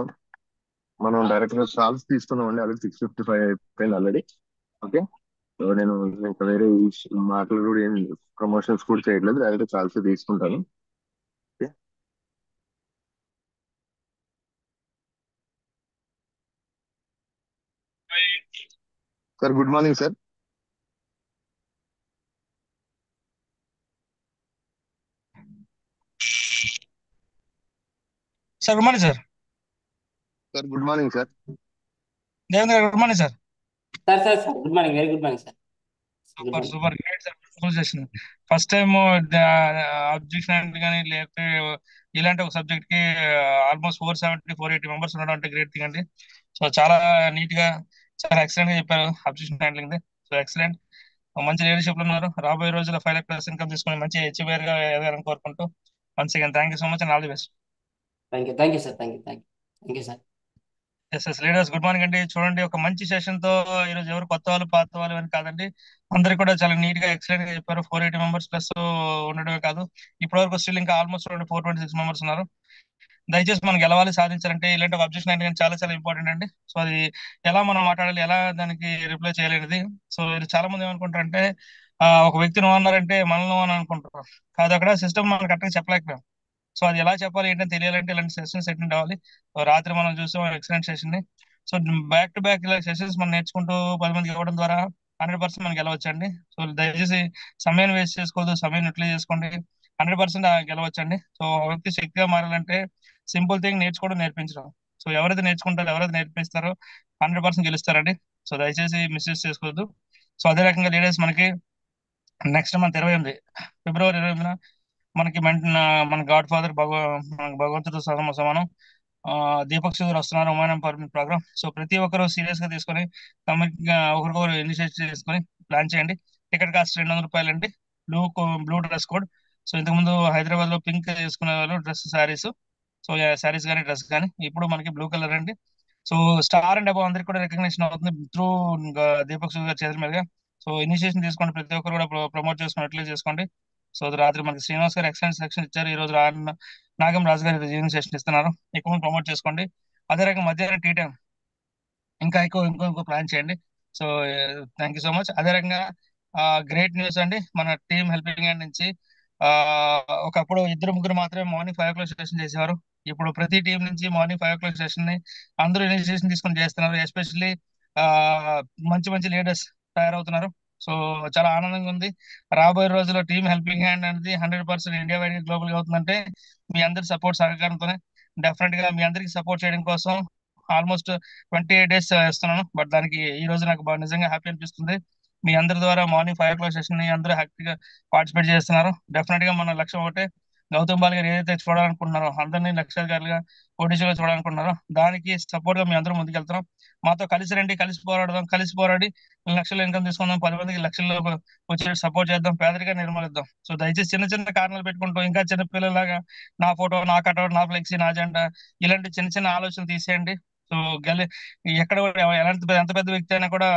S2: మనం డైరెక్ట్ గా కాల్స్ తీసుకున్నామండి. ఆల్రెడీ 6:55 అయిపోయింది ఆల్రెడీ. ఓకే. సో నేను ఇంకా వేరే మాటలు కూడా ఏం ప్రమోషన్స్ కూడా చేయట్లేదు, డైరెక్ట్ కాల్స్ తీసుకుంటాను. Okay. Sir good morning sir.
S3: Sir good morning sir.
S2: Sir good morning sir.
S3: Devendra గారు good morning sir.
S1: Sir good morning, very good morning sir. Good
S3: super
S1: morning.
S3: Super great sir. చేసింది ఫస్ట్ టైం అబ్జెక్షన్ కానీ లేకపోతే ఇలాంటి ఒక సబ్జెక్ట్ కి ఆల్మోస్ట్ 470-480 మెంబర్స్ ఉండడం అంటే గ్రేట్ థింగ్ అండి. సో చాలా నీట్ గా చాలా ఎక్సలెంట్ గా చెప్పారు అబ్జెక్షన్ హ్యాండ్లింగ్. సో ఎక్సలెంట్, మంచి లీడర్షిప్ లో ఉన్నారు. రాబోయే రోజుల్లో 5 lakhs+ ఇన్కమ్ తీసుకొని మంచి అచీవర్ గా ఎదగాలని కోరుకుంటూ once again thank you so much and all the best.
S1: Thank you sir. Thank you sir.
S3: Yes leaders good morning అండి. చూడండి, ఒక మంచి సెషన్ తో ఈరోజు ఎవరు కొత్త వాళ్ళు పాత వాళ్ళు అని కాదండి, అందరికి కూడా చాలా నీట్ గా ఎక్సలెంట్ గా చెప్పారు. 480 మెంబర్స్+ ఉండడమే కాదు, ఇప్పటి వరకు స్టిల్ ఇంకా ఆల్మోస్ట్ 426 మెంబర్స్ ఉన్నారు. దయచేసి మనం గెలవాలి, సాధించాలంటే ఇలాంటి ఒక అబ్జెక్షన్ అనేది చాలా చాలా ఇంపార్టెంట్ అండి. సో అది ఎలా మనం మాట్లాడాలి, ఎలా దానికి రిప్లై చేయాలనేది. సో ఇది చాలా మంది ఏమనుకుంటారంటే ఒక వ్యక్తిని అన్నారంటే మనల్ని అని అనుకుంటారు. కాదు, అక్కడ సిస్టమ్ మనం కరెక్ట్గా చెప్పలేకపోయాం. సో అది ఎలా చెప్పాలి ఏంటని తెలియాలంటే ఇలాంటి సెషన్స్ అటెండ్ అవ్వాలి. సో రాత్రి మనం చూసాం ఎక్సలెంట్ సెషన్ ని. సో బ్యాక్ టు బ్యాక్ ఇలా సెషన్స్ మనం నేర్చుకుంటూ 10 మందికి ఇవ్వడం ద్వారా 100% మనం గెలవచ్చండి. సో దయచేసి సమయం వేస్ట్ చేసుకోవద్దు, సమయం యూటిలైజ్ చేసుకోండి. 100% గెలవచ్చండి. సో ఒక వ్యక్తి శక్తిగా మారాలంటే సింపుల్ థింగ్ నేర్చుకోవడం, నేర్పించడం. సో ఎవరైతే నేర్చుకుంటారో, ఎవరైతే నేర్పిస్తారో 100% గెలుస్తారండి. సో దయచేసి మిస్యూజ్ చేసుకోవద్దు. సో అదే రకంగా లీడర్స్ మనకి నెక్స్ట్ మంత్ 28 ఫిబ్రవరి 28న మనకి మన గాడ్ ఫాదర్ భగవంతుడు సమానం దీపక్ సూదర్ వస్తున్నారు ఉమానం పర్మిట్ ప్రోగ్రామ్. సో ప్రతి ఒక్కరు సీరియస్ గా తీసుకొని ఒకరికొకరు ఇనిషియేటివ్ చేసుకొని ప్లాన్ చేయండి. టికెట్ కాస్ట్ 200 రూపాయలు అండి. Blue dress code. సో ఇంతకుముందు హైదరాబాద్ లో పింక్ చేసుకునే వాళ్ళు డ్రెస్ శారీస్, సో శారీస్ కానీ డ్రెస్ కానీ, ఇప్పుడు మనకి బ్లూ కలర్ అండి. సో స్టార్ అండ్ అబౌవ్ అందరికి కూడా రికగ్నిషన్ అవుతుంది త్రూ దీపక్ సూదర్ గారి చేతుల మీదుగా. సో ఇనిషియేషన్ తీసుకోండి, ప్రతి ఒక్కరు కూడా ప్రమోట్ చేసుకున్నట్లే చేసుకోండి. సో రాత్రి మనకి శ్రీనివాస్ గారు ఎక్సలెంట్ సెక్షన్ ఇచ్చారు. ఈ రోజు నాగం రాజు గారు ఈవినింగ్ సెషన్ ఇస్తున్నారు. ఎక్కువ ప్రమోట్ చేసుకోండి. అదే రకంగా మధ్యాహ్నం టీ టైం ఇంకా ఇంకో ప్లాన్ చేయండి. So thank you so much. అదే రకంగా గ్రేట్ న్యూస్ అండి, మన టీమ్ హెల్పింగ్ హ్యాండ్ నుంచి ఆ ఒకప్పుడు 2-3 మాత్రమే మార్నింగ్ 5 o'clock సెషన్ చేసేవారు. ఇప్పుడు ప్రతి టీం నుంచి మార్నింగ్ 5 o'clock సెషన్ ని అందరూ ఇనిషియేషన్ తీసుకొని చేస్తున్నారు. ఎస్పెషల్లీ ఆ మంచి మంచి లీడర్స్ తయారవుతున్నారు. సో చాలా ఆనందంగా ఉంది. రాబోయే రోజుల్లో టీమ్ హెల్పింగ్ హ్యాండ్ అనేది 100% ఇండియా వైడ్ గ్లోబల్ గా అవుతుందంటే మీ అందరి సపోర్ట్ సహకారంతోనే. డెఫినెట్ గా మీ అందరికి సపోర్ట్ చేయడం కోసం ఆల్మోస్ట్ 28 days ఇస్తున్నాను. బట్ దానికి ఈ రోజు నాకు నిజంగా హ్యాపీ అనిపిస్తుంది. మీ అందరి ద్వారా మార్నింగ్ 5 o'clock సెషన్ ని అందరూ హ్యాపీగా పార్టిసిపేట్ చేస్తున్నారు. డెఫినెట్ గా మన లక్ష్యం ఒకటే, గౌతమ్ బాల్ గారు ఏదైతే చూడాలనుకుంటున్నారో, అందరినీ లక్షాధికారులుగా కోటీశ్వరులుగా చూడాలనుకుంటున్నారో, దానికి సపోర్ట్ గా మీ అందరూ ముందుకెళ్తున్నాం. మాతో కలిసి రండి, కలిసి పోరాడదాం, కలిసి పోరాడి లక్షల ఇన్కమ్ తీసుకుందాం, 10 మందికి లక్షల్లో వచ్చే సపోర్ట్ చేద్దాం, పేదరికాన్ని నిర్మూలిద్దాం. సో దయచేసి చిన్న చిన్న కారణాలు పెట్టుకుంటూ ఇంకా చిన్న పిల్లలాగా నా ఫోటో, నా కటౌట్, నా ఫ్లెక్సీ, నా జెండా, ఇలాంటి చిన్న చిన్న ఆలోచనలు తీసేయండి. సో గెలి ఎక్కడ కూడా ఎంత పెద్ద వ్యక్తి అయినా కూడా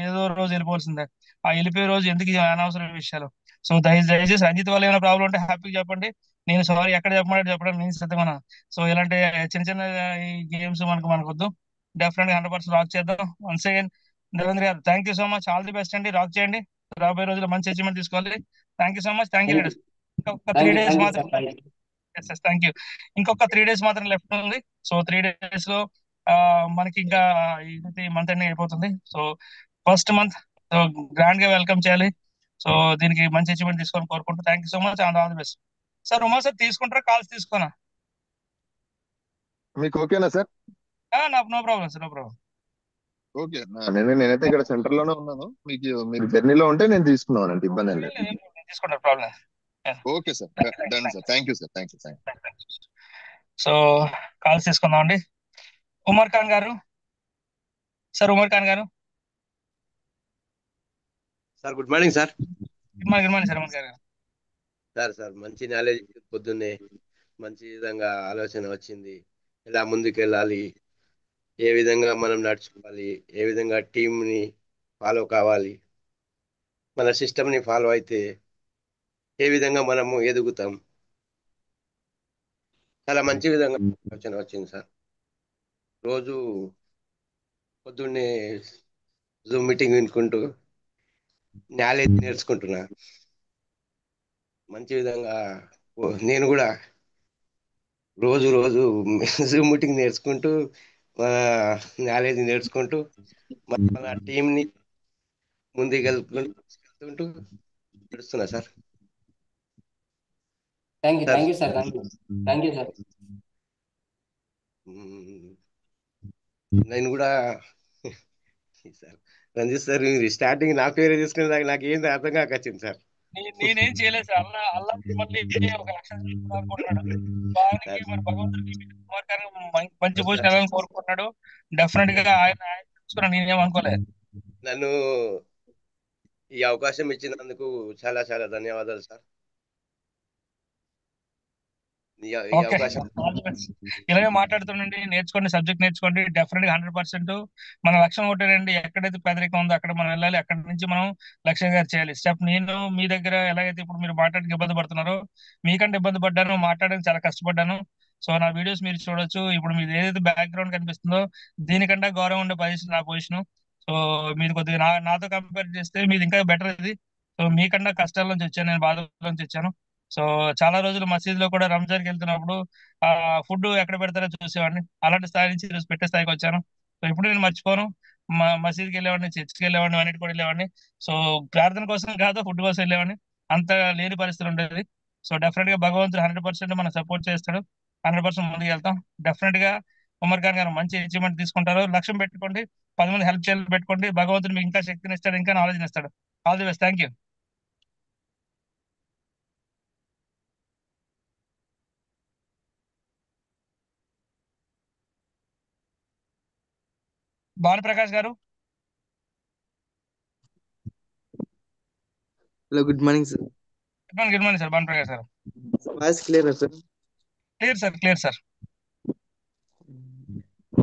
S3: ఏదో రోజు వెళ్ళిపోవాల్సిందే. ఆ వెళ్ళిపోయే రోజు ఎందుకు ఈ అనవసరమైన విషయాలు. సో దయచేసి రంజిత్ వల్ల ఏమైనా ప్రాబ్లం ఉంటే హ్యాపీగా చెప్పండి. నేను సారీ ఎక్కడ చెప్పమంటే చెప్పడం నేను సిద్ధమన్నా. సో ఇలాంటి చిన్న చిన్న ఈ గేమ్స్ మనకు వద్దు. డెఫినెట్ గా 100% రాక్ చేద్దాం. వన్స్ అగైన్ దేవేంద్ర గారు thank you so much, all the best అండి. రాక్ చేయండి, రాబోయే రోజుల్లో మంచి అచీవ్మెంట్ తీసుకోవాలి. Thank you so much. Thank you leaders. ఇంకొక 3 days మాత్రం, థ్యాంక్ యూ. ఇంకొక 3 days మాత్రం లెఫ్ట్ ఉంది. సో 3 days లో మనకి ఇంకా ఇది మంత్ ఎండింగ్ అయిపోతుంది. సో ఫస్ట్ మంత్ గ్రాండ్ గా వెల్కమ్ చేయాలి. సో దీనికి మంచి అచీవ్మెంట్ తీసుకొని కోరుకుంటూ thank you so much and all the best. Sir Uma sir తీసుకుంటారా, కాల్స్ తీసుకోనా?
S2: మీకు ఓకేనా సార్?
S3: నాకు no problem sir, no problem.
S2: Okay. నేనైతే ఇక్కడ సెంటర్ లోనే ఉన్నాను. మీరు జర్నీలో ఉంటే నేను తీసుకున్నాను అంటే ఇబ్బంది ఏం లేదు.
S3: తీసుకుంటారు, problem.
S2: Okay sir, done sir. Thank you sir. Thank you.
S3: So calls తీసుకుందాం అండి. ఉమర్ ఖాన్ గారు. సార్ ఉమర్ ఖాన్ గారు.
S4: Sir good morning sir.
S3: Good morning sir Umar Khan గారు.
S4: సార్ మంచి నాలెడ్జ్ పొద్దున్నే మంచి విధంగా ఆలోచన వచ్చింది. ఎలా ముందుకు వెళ్ళాలి, ఏ విధంగా మనం నడుచుకోవాలి, ఏ విధంగా టీంని ఫాలో కావాలి, మన సిస్టమ్ని ఫాలో అయితే ఏ విధంగా మనము ఎదుగుతాం, చాలా మంచి విధంగా ఆలోచన వచ్చింది సార్. రోజు పొద్దున్నే జూమ్ మీటింగ్ వినుకుంటూ నాలెడ్జ్ నేర్చుకుంటున్నా. మంచి విధంగా నేను కూడా రోజు జూమ్ మీటింగ్ నేర్చుకుంటూ మన నాలెడ్జ్ నేర్చుకుంటూ మన టీంని ముందుకెళ్తుంటూ నడుస్తున్నా సార్.
S1: Thank you sir. Thank you sir.
S4: నేను కూడా సార్ రంజిత్ సార్ మీరు స్టార్టింగ్ నా పేరే తీసుకునే నాకు ఏంది అర్థం కాక వచ్చింది సార్.
S3: నేనేం చేయలేదు సార్. అల్లా మిమ్మల్ని ఒక లక్ష అనుకుంటున్నాడు. మరి భగవంతుడికి ఉమర్ ఖాన్ మంచి పొజిషన్ వెళ్ళాలని కోరుకుంటున్నాడు. డెఫినెట్ గా ఆయన నేనేం అనుకోలేదు.
S4: నన్ను ఈ అవకాశం ఇచ్చినందుకు చాలా చాలా ధన్యవాదాలు సార్.
S3: ఇలాగే మాట్లాడుతుండండి, నేర్చుకోండి, సబ్జెక్ట్ నేర్చుకోండి. డెఫినెట్ గా 100% మన లక్ష్యం ఒకటేనండి. ఎక్కడైతే పేదరికం ఉందో అక్కడ మనం వెళ్ళాలి. అక్కడ నుంచి మనం లక్ష్యంగా చేయాలి. స్టెప్ నేను మీ దగ్గర ఎలాగైతే ఇప్పుడు మీరు మాట్లాడడానికి ఇబ్బంది పడుతున్నారో మీకంటే ఇబ్బంది పడ్డాను, మాట్లాడడానికి చాలా కష్టపడ్డాను. సో నా వీడియోస్ మీరు చూడొచ్చు. ఇప్పుడు మీది ఏదైతే బ్యాక్గ్రౌండ్ కనిపిస్తుందో దీనికంటే గౌరవం ఉండే పొజిషన్ నా పొజిషన్. సో మీరు కొద్దిగా నాతో కంపేర్ చేస్తే మీది ఇంకా బెటర్ ఇది. సో మీకన్నా కష్టాల నుంచి వచ్చాను, నేను బాధల నుంచి వచ్చాను. సో చాలా రోజులు మసీదులో కూడా రంజాన్కి వెళ్తున్నప్పుడు ఆ ఫుడ్ ఎక్కడ పెడతారో చూసేవాడిని. అలాంటి స్థాయి నుంచి ఈరోజు పెట్టే స్థాయికి వచ్చాను. సో ఇప్పుడు నేను మర్చిపోను. మసీద్కి వెళ్ళేవాడిని, చర్చికి వెళ్ళేవాడిని, అన్నిటి కూడా వెళ్ళేవాడిని. సో ప్రార్థన కోసం కాదు, ఫుడ్ కోసం వెళ్ళేవాడిని. అంత లేని పరిస్థితులు ఉండేది. సో డెఫినెట్ గా భగవంతుడు 100% మనం సపోర్ట్ చేస్తాడు. 100% ముందుకు వెళ్తాం. డెఫినెట్ గా ఉమర్ ఖాన్ గారు మంచి అచీవ్మెంట్ తీసుకుంటారు. లక్ష్యం పెట్టుకోండి, 10 మంది హెల్ప్ చేయాలి పెట్టుకోండి. భగవంతుడు మీకు ఇంకా శక్తిని ఇస్తాడు, ఇంకా నాలెడ్జ్ ఇస్తాడు. All the best. Thank you. Bhanuprakash గారు.
S5: Hello, good morning sir.
S3: Good morning sir Bhanuprakash గారు.
S5: Voice clear sir?
S3: Clear sir.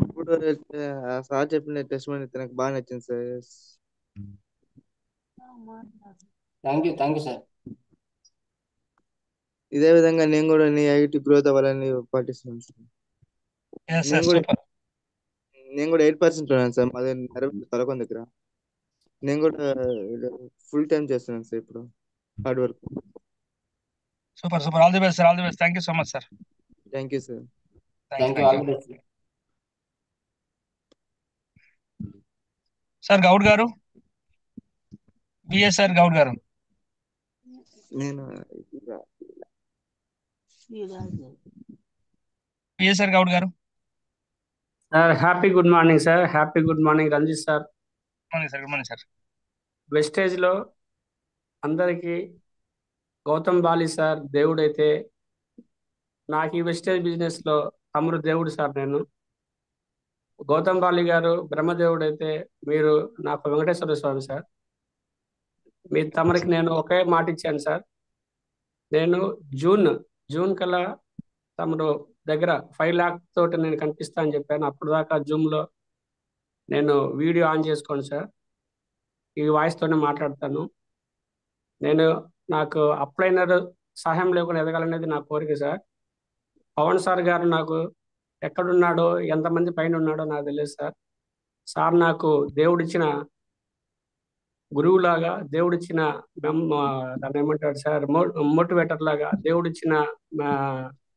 S5: ఇప్పుడు సార్ చెప్పిన టెస్ట్ నాకు బాగా నచ్చింది సార్.
S1: Thank you sir.
S5: ఇదే విధంగా నేను కూడా నీ ఐటీ గ్రోత్ అవ్వాలని పాటిస్తున్నాను సార్. నేను కూడా 8% ఉన్నాను సార్. మాది తలకొండ దగ్గర. నేను కూడా ఫుల్ టైం చేస్తున్నాను సార్ ఇప్పుడు, hard work.
S3: Super. All the best sir. All the best. Thank you so much sir.
S5: Thank you sir.
S1: Thank you. All the best
S3: sir. Goud garu, BSR Goud garu.
S5: నేను
S3: BSR Goud garu.
S6: Sir happy good morning sir. Happy good morning Ranjith sir.
S3: Good morning sir.
S6: వెస్టేజ్ లో అందరికి గౌతమ్ బాలి సార్ దేవుడైతే, నాకు ఈ వెస్టేజ్ బిజినెస్ లో తమరు దేవుడు సార్. నేను గౌతమ్ బాలి గారు బ్రహ్మదేవుడు అయితే, మీరు నాకు వెంకటేశ్వర స్వామి సార్. మీ తమరికి నేను ఒకే మాట ఇచ్చాను సార్. నేను జూన్ కల్లా తమరు దగ్గర 5 lakhs తోటి నేను కనిపిస్తా అని చెప్పాను. అప్పుడు దాకా జూమ్ లో నేను వీడియో ఆన్ చేసుకోండి సార్. ఈ వాయిస్ తోనే మాట్లాడతాను. నాకు అప్లైనర్ సహాయం లేకుండా ఎదగాలనేది నా కోరిక సార్. పవన్ సార్ గారు నాకు ఎక్కడున్నాడో, ఎంతమంది పైన ఉన్నాడో నాకు తెలియదు సార్. సార్ నాకు దేవుడిచ్చిన గురువులాగా, దేవుడిచ్చిన దాన్ని ఏమంటాడు సార్, మోటివేటర్ లాగా, దేవుడిచ్చిన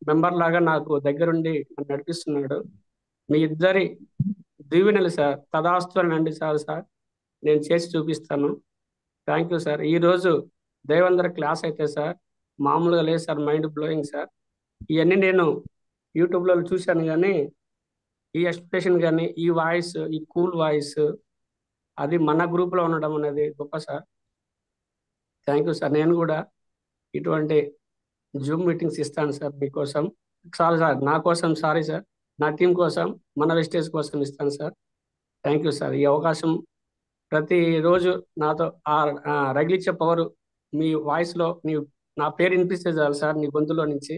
S6: మెంబర్ లాగా నాకు దగ్గరుండి నడిపిస్తున్నాడు. మీ ఇద్దరి దీవెనలు సార్ తదాస్తు అని అండి సార్. నేను చేసి చూపిస్తాను. Thank you sir. ఈరోజు దేవేంద్ర క్లాస్ అయితే సార్ మామూలుగా లేదు సార్, మైండ్ బ్లోయింగ్ సార్. ఇవన్నీ నేను యూట్యూబ్లో చూశాను, కానీ ఈ ఎక్స్ప్రెషన్ కానీ, ఈ వాయిస్, ఈ కూల్ వాయిస్, అది మన గ్రూప్లో ఉండడం అనేది గొప్ప సార్. Thank you sir. నేను కూడా ఇటువంటి జూమ్ మీటింగ్స్ ఇస్తాను సార్ మీకోసం. సారీ సార్, నా కోసం సారీ సార్, నా టీం కోసం, మన వెస్టేజ్ కోసం ఇస్తాను సార్. Thank you sir. ఈ అవకాశం ప్రతిరోజు నాతో రగిలిచ్చే పవర్ మీ వాయిస్లో నా పేరు వినిపిస్తే చాలు సార్, నీ గొంతులో నుంచి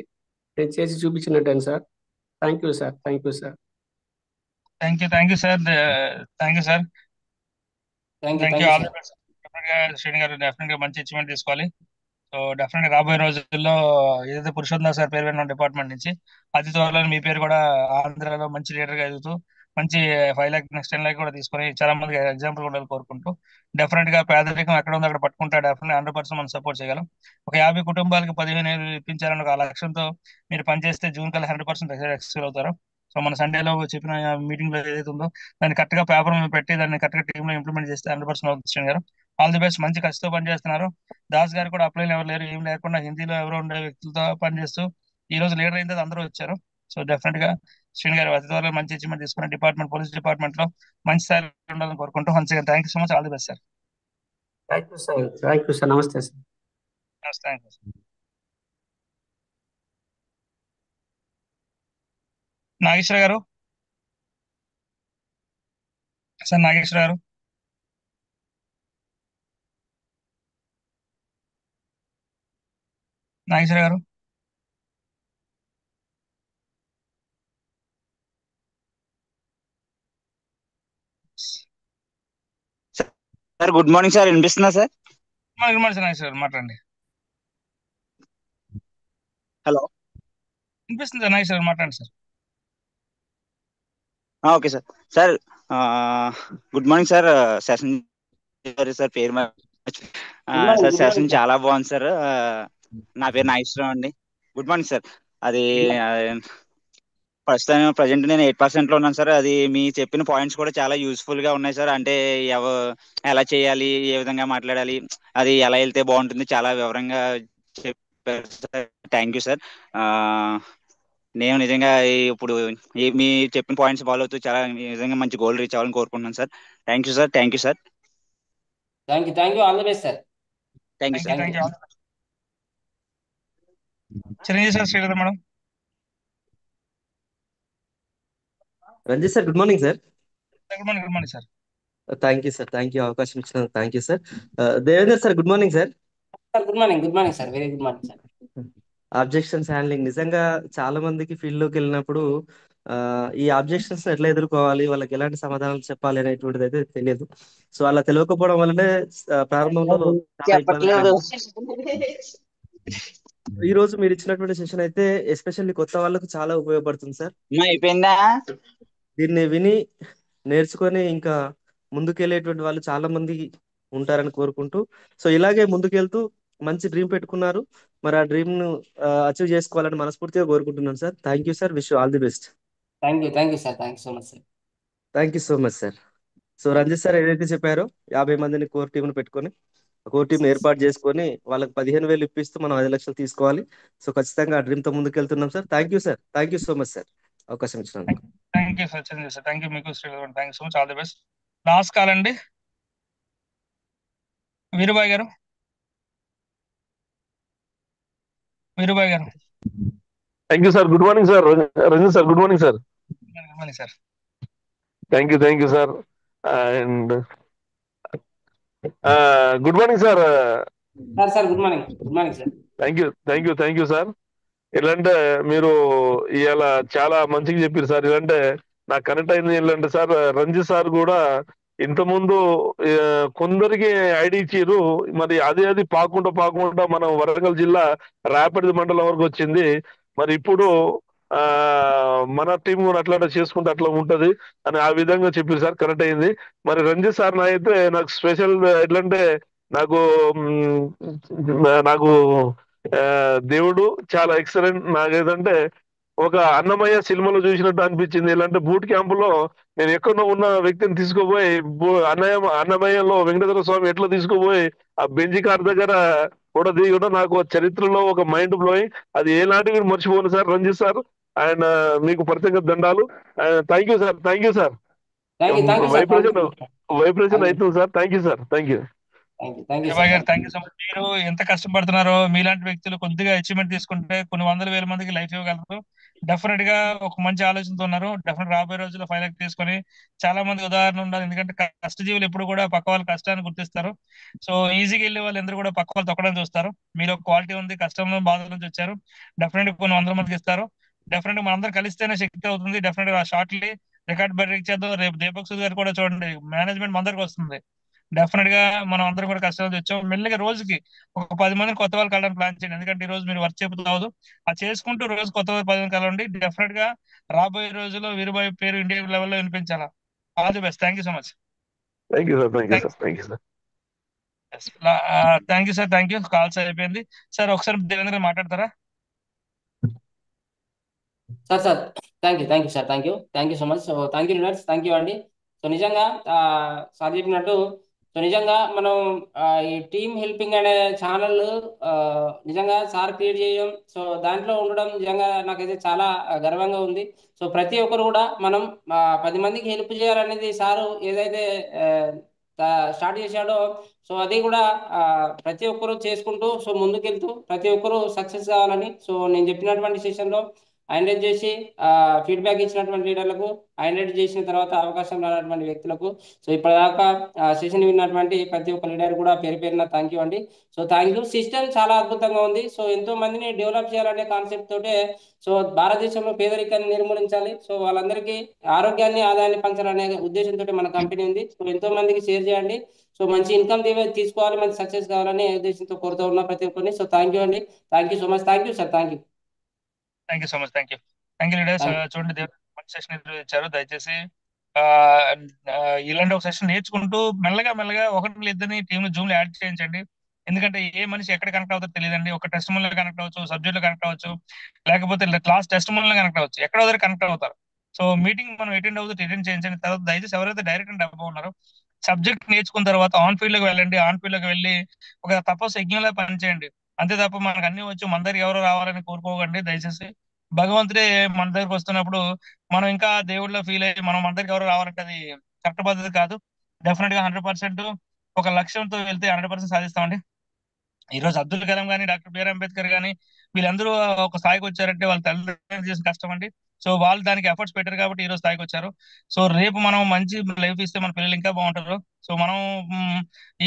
S6: నేను చేసి చూపించినట్టు sir. Thank you sir. Thank you sir.
S3: Thank you sir. Thank you sir. Thank you. All the best. Definite గా శ్రేణి గారు డెఫినెట్ గా మంచి అచీవ్మెంట్ తీసుకోవాలి. సో డెఫినెట్ గా రాబోయే రోజుల్లో ఏదైతే పురుషోత్తమ సార్ పేరు విన్నాం డిపార్ట్మెంట్ నుంచి, అతి త్వరలో మీ పేరు కూడా ఆంధ్రాలో మంచి లీడర్ గా ఎదుగుతూ మంచి 5 లాక్ నెక్స్ట్ 10 లాక్ కూడా తీసుకొని చాలా మందికి ఎగ్జాంపుల్ ఉండాలని కోరుకుంటూ, డెఫినెట్ గా పేదరికం ఎక్కడ ఉందో అక్కడ పట్టుకుంటా డెఫినెట్ 100% మనం సపోర్ట్ చేయగలం. ఒక 50 కుటుంబాలకు 15,000 ఇప్పించాలని ఒక లక్ష్యంతో మీరు పనిచేస్తే జూన్ కల్లా 100% సక్సెస్ అవుతారు. సో మన సండేలో చెప్పిన మీటింగ్ లో ఏదైతే ఉందో దాన్ని కరెక్ట్ గా పేపర్ మీద పెట్టి దాన్ని కరెక్ట్ గా టీమ్ లో ఇంప్లిమెంట్ చేస్తే 100% అవుతుంది గారు. All the best. మంచి కష్టంతో పనిచేస్తున్నారు. దాస్ గారు కూడా అప్లైన్ ఎవరు లేరు, ఏం లేకుండా హిందీలో ఎవరో ఉండే వ్యక్తులతో పనిచేస్తూ ఈ రోజు లీడర్ అయిన తర్వాత అందరూ వచ్చారు. సో డెఫినెట్ గా శ్రీని గారు అతి త్వరలో మంచి అచీవ్మెంట్ తీసుకున్న డిపార్ట్మెంట్, పోలీస్ డిపార్ట్మెంట్ లో మంచి స్థాయిలో ఉండాలని కోరుకుంటూ once again thank you so much. All the best sir.
S6: Thank you sir. Thank you sir. నమస్తే సార్.
S3: Thank you. నాగేశ్వర గారు సార్, నాగేశ్వర గారు నాగేశ్వర గారు
S7: సార్ గుడ్ మార్నింగ్ సార్, వినిపిస్తుందా sir?
S3: Good morning sir. Nageswara గారు మాట్లాడండి.
S7: హలో,
S3: వినిపిస్తుంది సార్. నాగేశ్వర గారు మాట్లాడండి sir.
S7: Okay sir. Sir good morning sir. Session sir పేరు సార్ సెషన్ చాలా బాగుంది సార్. నా పేరు నాగేశ్వరరావు అండి. Good morning sir. అది ప్రస్తుతం ప్రజెంట్ నేను 8% లో ఉన్నాను సార్. అది మీ చెప్పిన పాయింట్స్ కూడా చాలా యూస్ఫుల్ గా ఉన్నాయి సార్. అంటే ఎలా చేయాలి, ఏ విధంగా మాట్లాడాలి, అది ఎలా వెళ్తే బాగుంటుంది, చాలా వివరంగా చెప్పారు సార్. Thank you sir. నేను నిజంగా ఇప్పుడు మీ చెప్పిన పాయింట్స్ ఫాలో అవుతూ చాలా నిజంగా మంచి గోల్ రీచ్ అవ్వాలని కోరుకుంటున్నాను sir. Thank you sir. Thank you sir.
S1: Thank you. All the best sir.
S7: Thank you sir.
S3: Thank you. Chiranjeevi sir, Srilatha madam.
S8: Ranjith sir, good morning sir.
S3: Good morning. Good morning sir.
S8: Thank you sir. Thank you, అవకాశం ఇచ్చినందుకు thank you sir. Devender sir, good morning sir.
S1: Good morning. Good morning sir. Very good morning sir.
S8: Objections handling నిజంగా చాలా మందికి ఫీల్డ్ లోకి వెళ్ళినప్పుడు ఈ అబ్జెక్షన్స్ ఎట్లా ఎదుర్కోవాలి, వాళ్ళకి ఎలాంటి సమాధానాలు చెప్పాలి అనేటువంటిది అయితే తెలియదు. సో అలా తెలియకపోవడం వల్లనే ప్రారంభంలో చాలా ఇబ్బంది పడ్డాం. ఈ రోజు మీరు ఇచ్చినటువంటి సెషన్ అయితే ఎస్పెషల్లీ కొత్త వాళ్ళకు చాలా ఉపయోగపడుతుంది సార్.
S7: అయిపోయిందా?
S8: దీన్ని విని నేర్చుకొని ఇంకా ముందుకెళ్ళేటువంటి వాళ్ళు చాలా మంది ఉంటారని కోరుకుంటూ, సో ఇలాగే ముందుకెళ్తూ మంచి డ్రీమ్ పెట్టుకున్నారు. మరి ఆ డ్రీమ్ ను అచీవ్ చేసుకోవాలని మనస్ఫూర్తిగా కోరుకుంటున్నాను sir. Thank you sir. Wish all the best.
S1: Thank you sir. Thank you so much sir.
S8: Thank you so much sir. So Ranjith sir ఏదైతే చెప్పారో 50 మందిని కోర్ టీంను పెట్టుకొని కోర్ టీం ఏర్పాటు చేసుకొని వాళ్ళకి 15,000 ఇప్పిస్తూ మనం 5 లక్షలు తీసుకోవాలి. సో ఖచ్చితంగా ఆ డ్రీమ్ తో ముందుకెళ్తున్నాం sir. Thank you sir. Thank you so much sir, అవకాశం ఇచ్చినందుకు.
S3: Thank you sir. Chiranjeevi sir, thank you. మీకు Srilatha, thank you so much. All the best. Last call అండి, వీరుబాయ్ గారు. వీరుబాయ్ గారు.
S9: Thank you sir. Good morning sir. Ranjith sir, good morning sir.
S3: Good morning sir.
S9: Thank you sir. And good morning sir.
S1: Sir good morning. Good morning sir.
S9: Thank you sir. ఇలాంటే మీరు ఇవాళ చాలా మంచిగా చెప్పారు సార్. ఇలాంటే నాకు కనెక్ట్ అయింది ఏంటంటే సార్, రంజిత్ సార్ కూడా ఇంతకుముందు కొందరికి ఐడి ఇచ్చారు. మరి అది పాకుండా మనం వరంగల్ జిల్లా రాపర్తి మండలం వరకు వచ్చింది. మరి ఇప్పుడు మన టీం కూడా అట్లా చేసుకుంటే అట్లా ఉంటది అని ఆ విధంగా చెప్పారు సార్. కరెక్ట్ అయింది. మరి రంజిత్ సార్ అయితే నాకు స్పెషల్ ఎట్లంటే నాకు దేవుడు చాలా ఎక్సలెంట్. నాకేదంటే ఒక అన్నమయ్య సినిమాలో చూసినట్టు అనిపించింది. ఇలాంటి బూట్ క్యాంపులో నేను ఎక్కడో ఉన్న వ్యక్తిని తీసుకుపోయి అన్నమయ్యలో వెంకటేశ్వర స్వామి ఎట్లా తీసుకుపోయి ఆ బెంజి కార్ దగ్గర కూడా దిగడం నాకు చరిత్రలో ఒక మైండ్ బ్లోయింగ్. అది ఏనాటికి మర్చిపోను సార్ రంజిత్ సార్. ఆయన మీకు ప్రత్యేక దండాలు. Thank you sir. వైబ్రేషన్ అవుతుంది sir. Thank you sir. Thank you.
S1: Thank you
S3: Shivay
S1: sir.
S3: గారు థ్యాంక్ యూ సో మచ్. మీరు ఎంత కష్టపడుతున్నారో మీలాంటి వ్యక్తులు కొద్దిగా అచీవ్మెంట్ తీసుకుంటే కొన్ని వందల వేల మందికి లైఫ్ ఇవ్వగలరు. డెఫినెట్ గా ఒక మంచి ఆలోచనతో ఉన్నారు. డెఫినెట్ రాబోయే రోజుల్లో 5 లక్షలు తీసుకొని చాలా మంది ఉదాహరణ ఉండాలి. ఎందుకంటే కష్టజీవులు ఎప్పుడు కూడా పక్క వాళ్ళ కష్టాన్ని గుర్తిస్తారు. సో ఈజీగా వెళ్ళే వాళ్ళు అందరూ కూడా పక్క వాళ్ళు తొక్కడం చూస్తారు. మీరు ఒక క్వాలిటీ ఉంది, కష్టంలో బాధల నుంచి వచ్చారు. డెఫినెట్ గా కొన్ని వందల మందికి ఇస్తారు. డెఫినెట్ గా మనందరం కలిస్తేనే శక్తి అవుతుంది. డెఫినెట్ గా షార్ట్లీ రికార్డ్ బ్రేక్ చేద్దాం. రేపు దీపక్ సూద్ గారు కూడా చూడండి, మేనేజ్మెంట్ మందరికి వస్తుంది. డెఫినెట్ గా మనం అందరం కూడా కష్టాలు తెచ్చాం. మెల్లిగా రోజుకి ఒక 10 మందిని కొత్త వాళ్ళు కలవడానికి ప్లాన్ చేయండి. ఎందుకంటే ఈ రోజు మీరు వర్క్ చెబుతావు అది చేసుకుంటూ రోజు కొత్త వాళ్ళు 10 మంది కలవండి. డెఫినెట్ గా రాబోయే రోజుల్లో వీరుబాయి పేరు ఇండియా లెవెల్లో వినిపించాలా. All the best. Thank you so much.
S9: Thank you sir. Thank you sir. Thank you sir.
S3: Thank you sir. Thank you. Calls అయిపోయింది సార్. ఒకసారి దేవేంద్ర గారు మాట్లాడతారా?
S1: Sir thank you sir. Thank you so much. So thank you leaders, thank you అండి. సో నిజంగా సార్ చెప్పినట్టు సో నిజంగా మనం ఈ టీమ్ హెల్పింగ్ అనే ఛానల్ నిజంగా సార్ క్రియేట్ చేయడం, సో దాంట్లో ఉండడం నిజంగా నాకైతే చాలా గర్వంగా ఉంది. సో ప్రతి ఒక్కరు కూడా మనం 10 మందికి హెల్ప్ చేయాలనేది సారు ఏదైతే స్టార్ట్ చేశాడో, సో అది కూడా ప్రతి ఒక్కరు చేసుకుంటూ సో ముందుకెళ్తూ ప్రతి ఒక్కరు సక్సెస్ కావాలని, సో నేను చెప్పినటువంటి సెషన్లో హైలైట్ చేసి ఫీడ్బ్యాక్ ఇచ్చినటువంటి లీడర్లకు, హైలైట్ చేసిన తర్వాత అవకాశం రానటువంటి వ్యక్తులకు, సో ఇప్పటిదాకా సెషన్ విన్నటువంటి ప్రతి ఒక్క లీడర్ కూడా పేరు పేరున థ్యాంక్ యూ అండి. So thank you. సిస్టమ్ చాలా అద్భుతంగా ఉంది. సో ఎంతో మందిని డెవలప్ చేయాలనే కాన్సెప్ట్ తోటే సో భారతదేశంలో పేదరికాన్ని నిర్మూలించాలి, సో వాళ్ళందరికీ ఆరోగ్యాన్ని ఆదాయాన్ని పంచాలనే ఉద్దేశంతో మన కంపెనీ ఉంది. సో ఎంతో మందికి షేర్ చేయండి. సో మంచి ఇన్కమ్ తీసుకోవాలి, మంచి సక్సెస్ కావాలనే ఉద్దేశంతో కోరుతూ ఉన్న ప్రతి ఒక్కరిని. సో థ్యాంక్ యూ అండి. Thank you so much. Thank you sir. Thank you.
S3: Thank you so much. Thank you leaders. చూడండి మంచి సెషన్ ఇచ్చారు. దయచేసి ఆ, ఇలాంటి ఒక సెషన్ నేర్చుకుంటూ మెల్లగా ఒకటి ఇద్దరిని టీమ్ జూమ్ లో యాడ్ చేయించండి. ఎందుకంటే ఏ మనిషి ఎక్కడ కనెక్ట్ అవుతారో తెలియదండి. ఒక టెస్ట్ లో కనెక్ట్ అవ్వచ్చు, సబ్జెక్ట్ లో కనెక్ట్ అవ్వచ్చు, లేకపోతే క్లాస్ టెస్ట్ లో కనెక్ట్ అవ్వచ్చు, ఎక్కడ దగ్గర కనెక్ట్ అవుతారు. సో మీటింగ్ మనం అటెండ్ చేయించండి. తర్వాత దయచేసి ఎవరైతే డైరెక్ట్ అండ్ డబ్బు ఉన్నారో సబ్జెక్ట్ నేర్చుకున్న తర్వాత ఆన్ ఫీల్డ్ లోకి వెళ్ళండి. ఆన్ ఫీల్డ్ లోకి వెళ్ళి ఒక తపస్సు యజ్ఞంలో పనిచేయండి. అంతే తప్ప మనకు అన్ని వచ్చి మన దగ్గర ఎవరు రావాలని కోరుకోకండి దయచేసి. భగవంతుడే మన దగ్గరకు వస్తున్నప్పుడు మనం ఇంకా దేవుళ్ళ ఫీల్ అయ్యి మనం మన దగ్గరికి ఎవరు రావాలంటే అది కరెక్ట్ పద్ధతి కాదు. డెఫినెట్ గా 100% ఒక లక్ష్యంతో వెళ్తే 100% సాధిస్తామండి. ఈ రోజు అబ్దుల్ కలాం గానీ, డాక్టర్ బిఆర్ అంబేద్కర్ గానీ వీళ్ళందరూ ఒక స్థాయికి వచ్చారంటే వాళ్ళ తల్లిదండ్రులు చేసిన కష్టం అండి. సో వాళ్ళు దానికి ఎఫర్ట్స్ పెట్టారు కాబట్టి ఈ రోజు స్థాయికి వచ్చారు. సో రేపు మనం మంచి లైఫ్ ఇస్తే మన పిల్లలు ఇంకా బాగుంటారు. సో మనం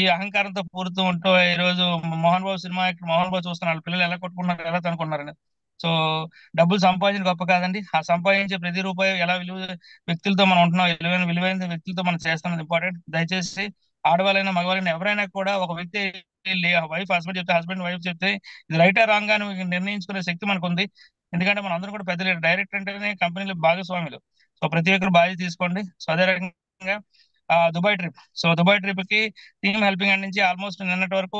S3: ఈ అహంకారంతో పూరుతూ ఉంటూ ఈ రోజు మోహన్ బాబు సినిమా మోహన్ బాబు చూస్తున్నారు, పిల్లలు ఎలా కొట్టుకుంటున్నారు, ఎలా అనుకుంటున్నారని. సో డబ్బులు సంపాదించిన గొప్ప కాదండి, ఆ సంపాదించే ప్రతి రూపాయి ఎలా వ్యక్తులతో మనం ఉంటున్నాం, విలువైన వ్యక్తులతో మనం చేస్తున్నది ఇంపార్టెంట్. దయచేసి ఆడవాళ్ళైనా మగవాళ్ళైనా ఎవరైనా కూడా ఒక వ్యక్తి వైఫ్ హస్బెండ్ చెప్తే, హస్బెండ్ వైఫ్ చెప్తే ఇది రైటా రాంగ్ అని నిర్ణయించుకునే శక్తి మనకు ఉంది. ఎందుకంటే మన అందరం కూడా పెద్ద డైరెక్ట్ అంటేనే కంపెనీలో భాగస్వాములు. సో ప్రతి ఒక్కరు బాధ్యత తీసుకోండి. సో అదే రకంగా Dubai trip. So Dubai trip కి టీమ్ హెల్పింగ్ అండ్ నుంచి ఆల్మోస్ట్ నిన్నటి వరకు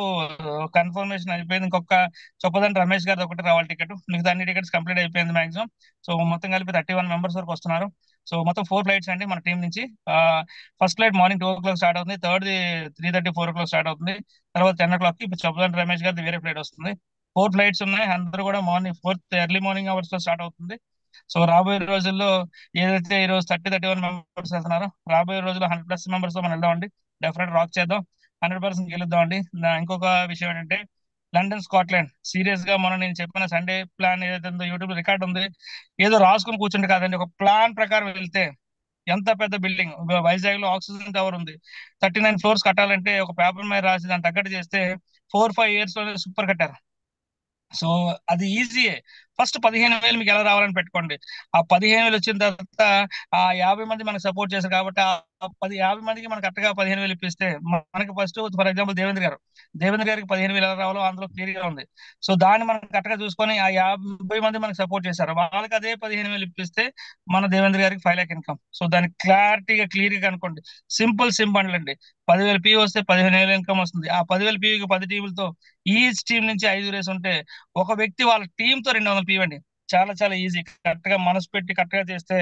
S3: కన్ఫర్మేషన్ అయిపోయింది. ఇంకొక చొప్పదండి రమేష్ గారి ఒకటి రావాలి టికెట్, మిగతా అన్ని టికెట్స్ కంప్లీట్ అయిపోయింది మాక్సిమం. సో మొత్తం కలిపి 31 మెంబర్స్ వరకు వస్తున్నారు. సో మొత్తం 4 ఫ్లైట్స్ అండి మన టీం నుంచి. First flight morning 2 o'clock start అవుతుంది, థర్డ్ 3:30, 4 o'clock స్టార్ట్ అవుతుంది. తర్వాత 10 o'clock కి ఇప్పుడు చొప్పదండి రమేష్ గారి వేరే ఫ్లైట్ వస్తుంది. 4 ఫ్లైట్స్ ఉన్నాయి. అందరూ కూడా morning 4th early morning hours లో స్టార్ట్ అవుతుంది. సో రాబోయే రోజుల్లో ఏదైతే ఈ రోజు 31 మెంబర్స్ వెళ్తున్నారో రాబోయే రోజుల్లో 100+ మెంబర్స్ తో మనం వెళ్దామండి. డెఫినెట్ రాక్ చేద్దాం, 100% గెలుద్దాం అండి. ఇంకొక విషయం ఏంటంటే లండన్ స్కాట్లాండ్ సీరియస్ గా మనం నేను చెప్పిన సండే ప్లాన్ ఏదైతే ఉందో యూట్యూబ్ రికార్డ్ ఉంది, ఏదో రాసుకుని కూర్చుంటే కాదండి. ఒక ప్లాన్ ప్రకారం వెళ్తే ఎంత పెద్ద బిల్డింగ్ వైజాగ్ లో ఆక్సిజన్ టవర్ ఉంది, 39 floors కట్టాలంటే ఒక పేపర్ మీద రాసి దాన్ని తగ్గట్టు చేస్తే 4-5 years లో సూపర్ కట్టారు. సో అది ఈజీయే. ఫస్ట్ 15,000 మీకు ఎలా రావాలని పెట్టుకోండి. ఆ 15,000 వచ్చిన తర్వాత ఆ 50 మంది మనకు సపోర్ట్ చేశారు కాబట్టి ఆ 50 మందికి మనకు కరెక్ట్గా 15,000 ఇప్పిస్తే మనకి ఫస్ట్ ఫర్ ఎగ్జాంపుల్ దేవేంద్ర గారికి 15,000 ఎలా రావాలో అందులో క్లియర్ గా ఉంది. సో దాన్ని మనం కరెక్ట్గా చూసుకొని ఆ 50 మంది మనకు సపోర్ట్ చేశారు, వాళ్ళకి అదే 15,000 ఇప్పిస్తే మన దేవేంద్ర గారికి 5 lakh ఇన్కమ్. సో దానికి క్లియర్ గా అనుకోండి. సింపుల్ అండి. 10,000 పీ వస్తే 15,000 ఇన్కమ్ వస్తుంది. ఆ 10,000 పీకి 10 టీములతో ఈచ్ టీం నుంచి 5 రేస్ ఉంటే ఒక వ్యక్తి వాళ్ళ టీమ్ తో 200 పీ ఇవ్వండి. చాలా చాలా ఈజీ. కరెక్ట్ గా మనసు పెట్టి కరెక్ట్ గా చేస్తే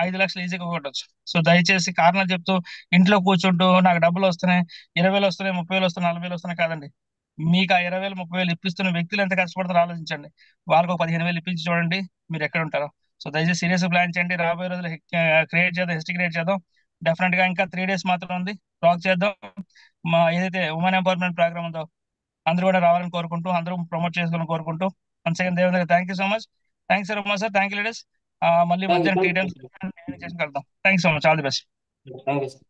S3: 5 లక్షలు ఈజీగా కొట్టచ్చు. సో దయచేసి కారణాలు చెప్తూ ఇంట్లో కూర్చుంటూ నాకు డబ్బులు వస్తున్నాయి, 20,000 వస్తున్నాయి, 30,000 వస్తున్నాయి, 40,000 వస్తున్నాయి కాదండి. మీకు ఆ 20,000, 30,000 ఇప్పిస్తున్న వ్యక్తులు ఎంత కష్టపడతారో ఆలోచించండి. వాళ్ళకు 15,000 ఇప్పించి చూడండి మీరు ఎక్కడ ఉంటారో. సో దయచేసి సీరియస్ ప్లాన్ చేయండి. రాబోయే రోజులు క్రియేట్ చేద్దాం, హిస్టరీ క్రియేట్ చేద్దాం. డెఫినెట్ గా ఇంకా 3 days మాత్రం ఉంది, రాక్ చేద్దాం. మా ఏదైతే ఉమెన్ ఎంపవర్మెంట్ ప్రోగ్రామ్ ఉందో అందరూ కూడా రావాలని కోరుకుంటూ, అందరూ ప్రమోట్ చేసుకోవాలని కోరుకుంటూ, once again Devendra thank you so much. Thanks so much sir. Thank you leaders. మళ్ళీ మధ్యాహ్నం టీ టైమ్స్ కలుద్దాం. Thank you so much. All the best.
S1: Thank you sir.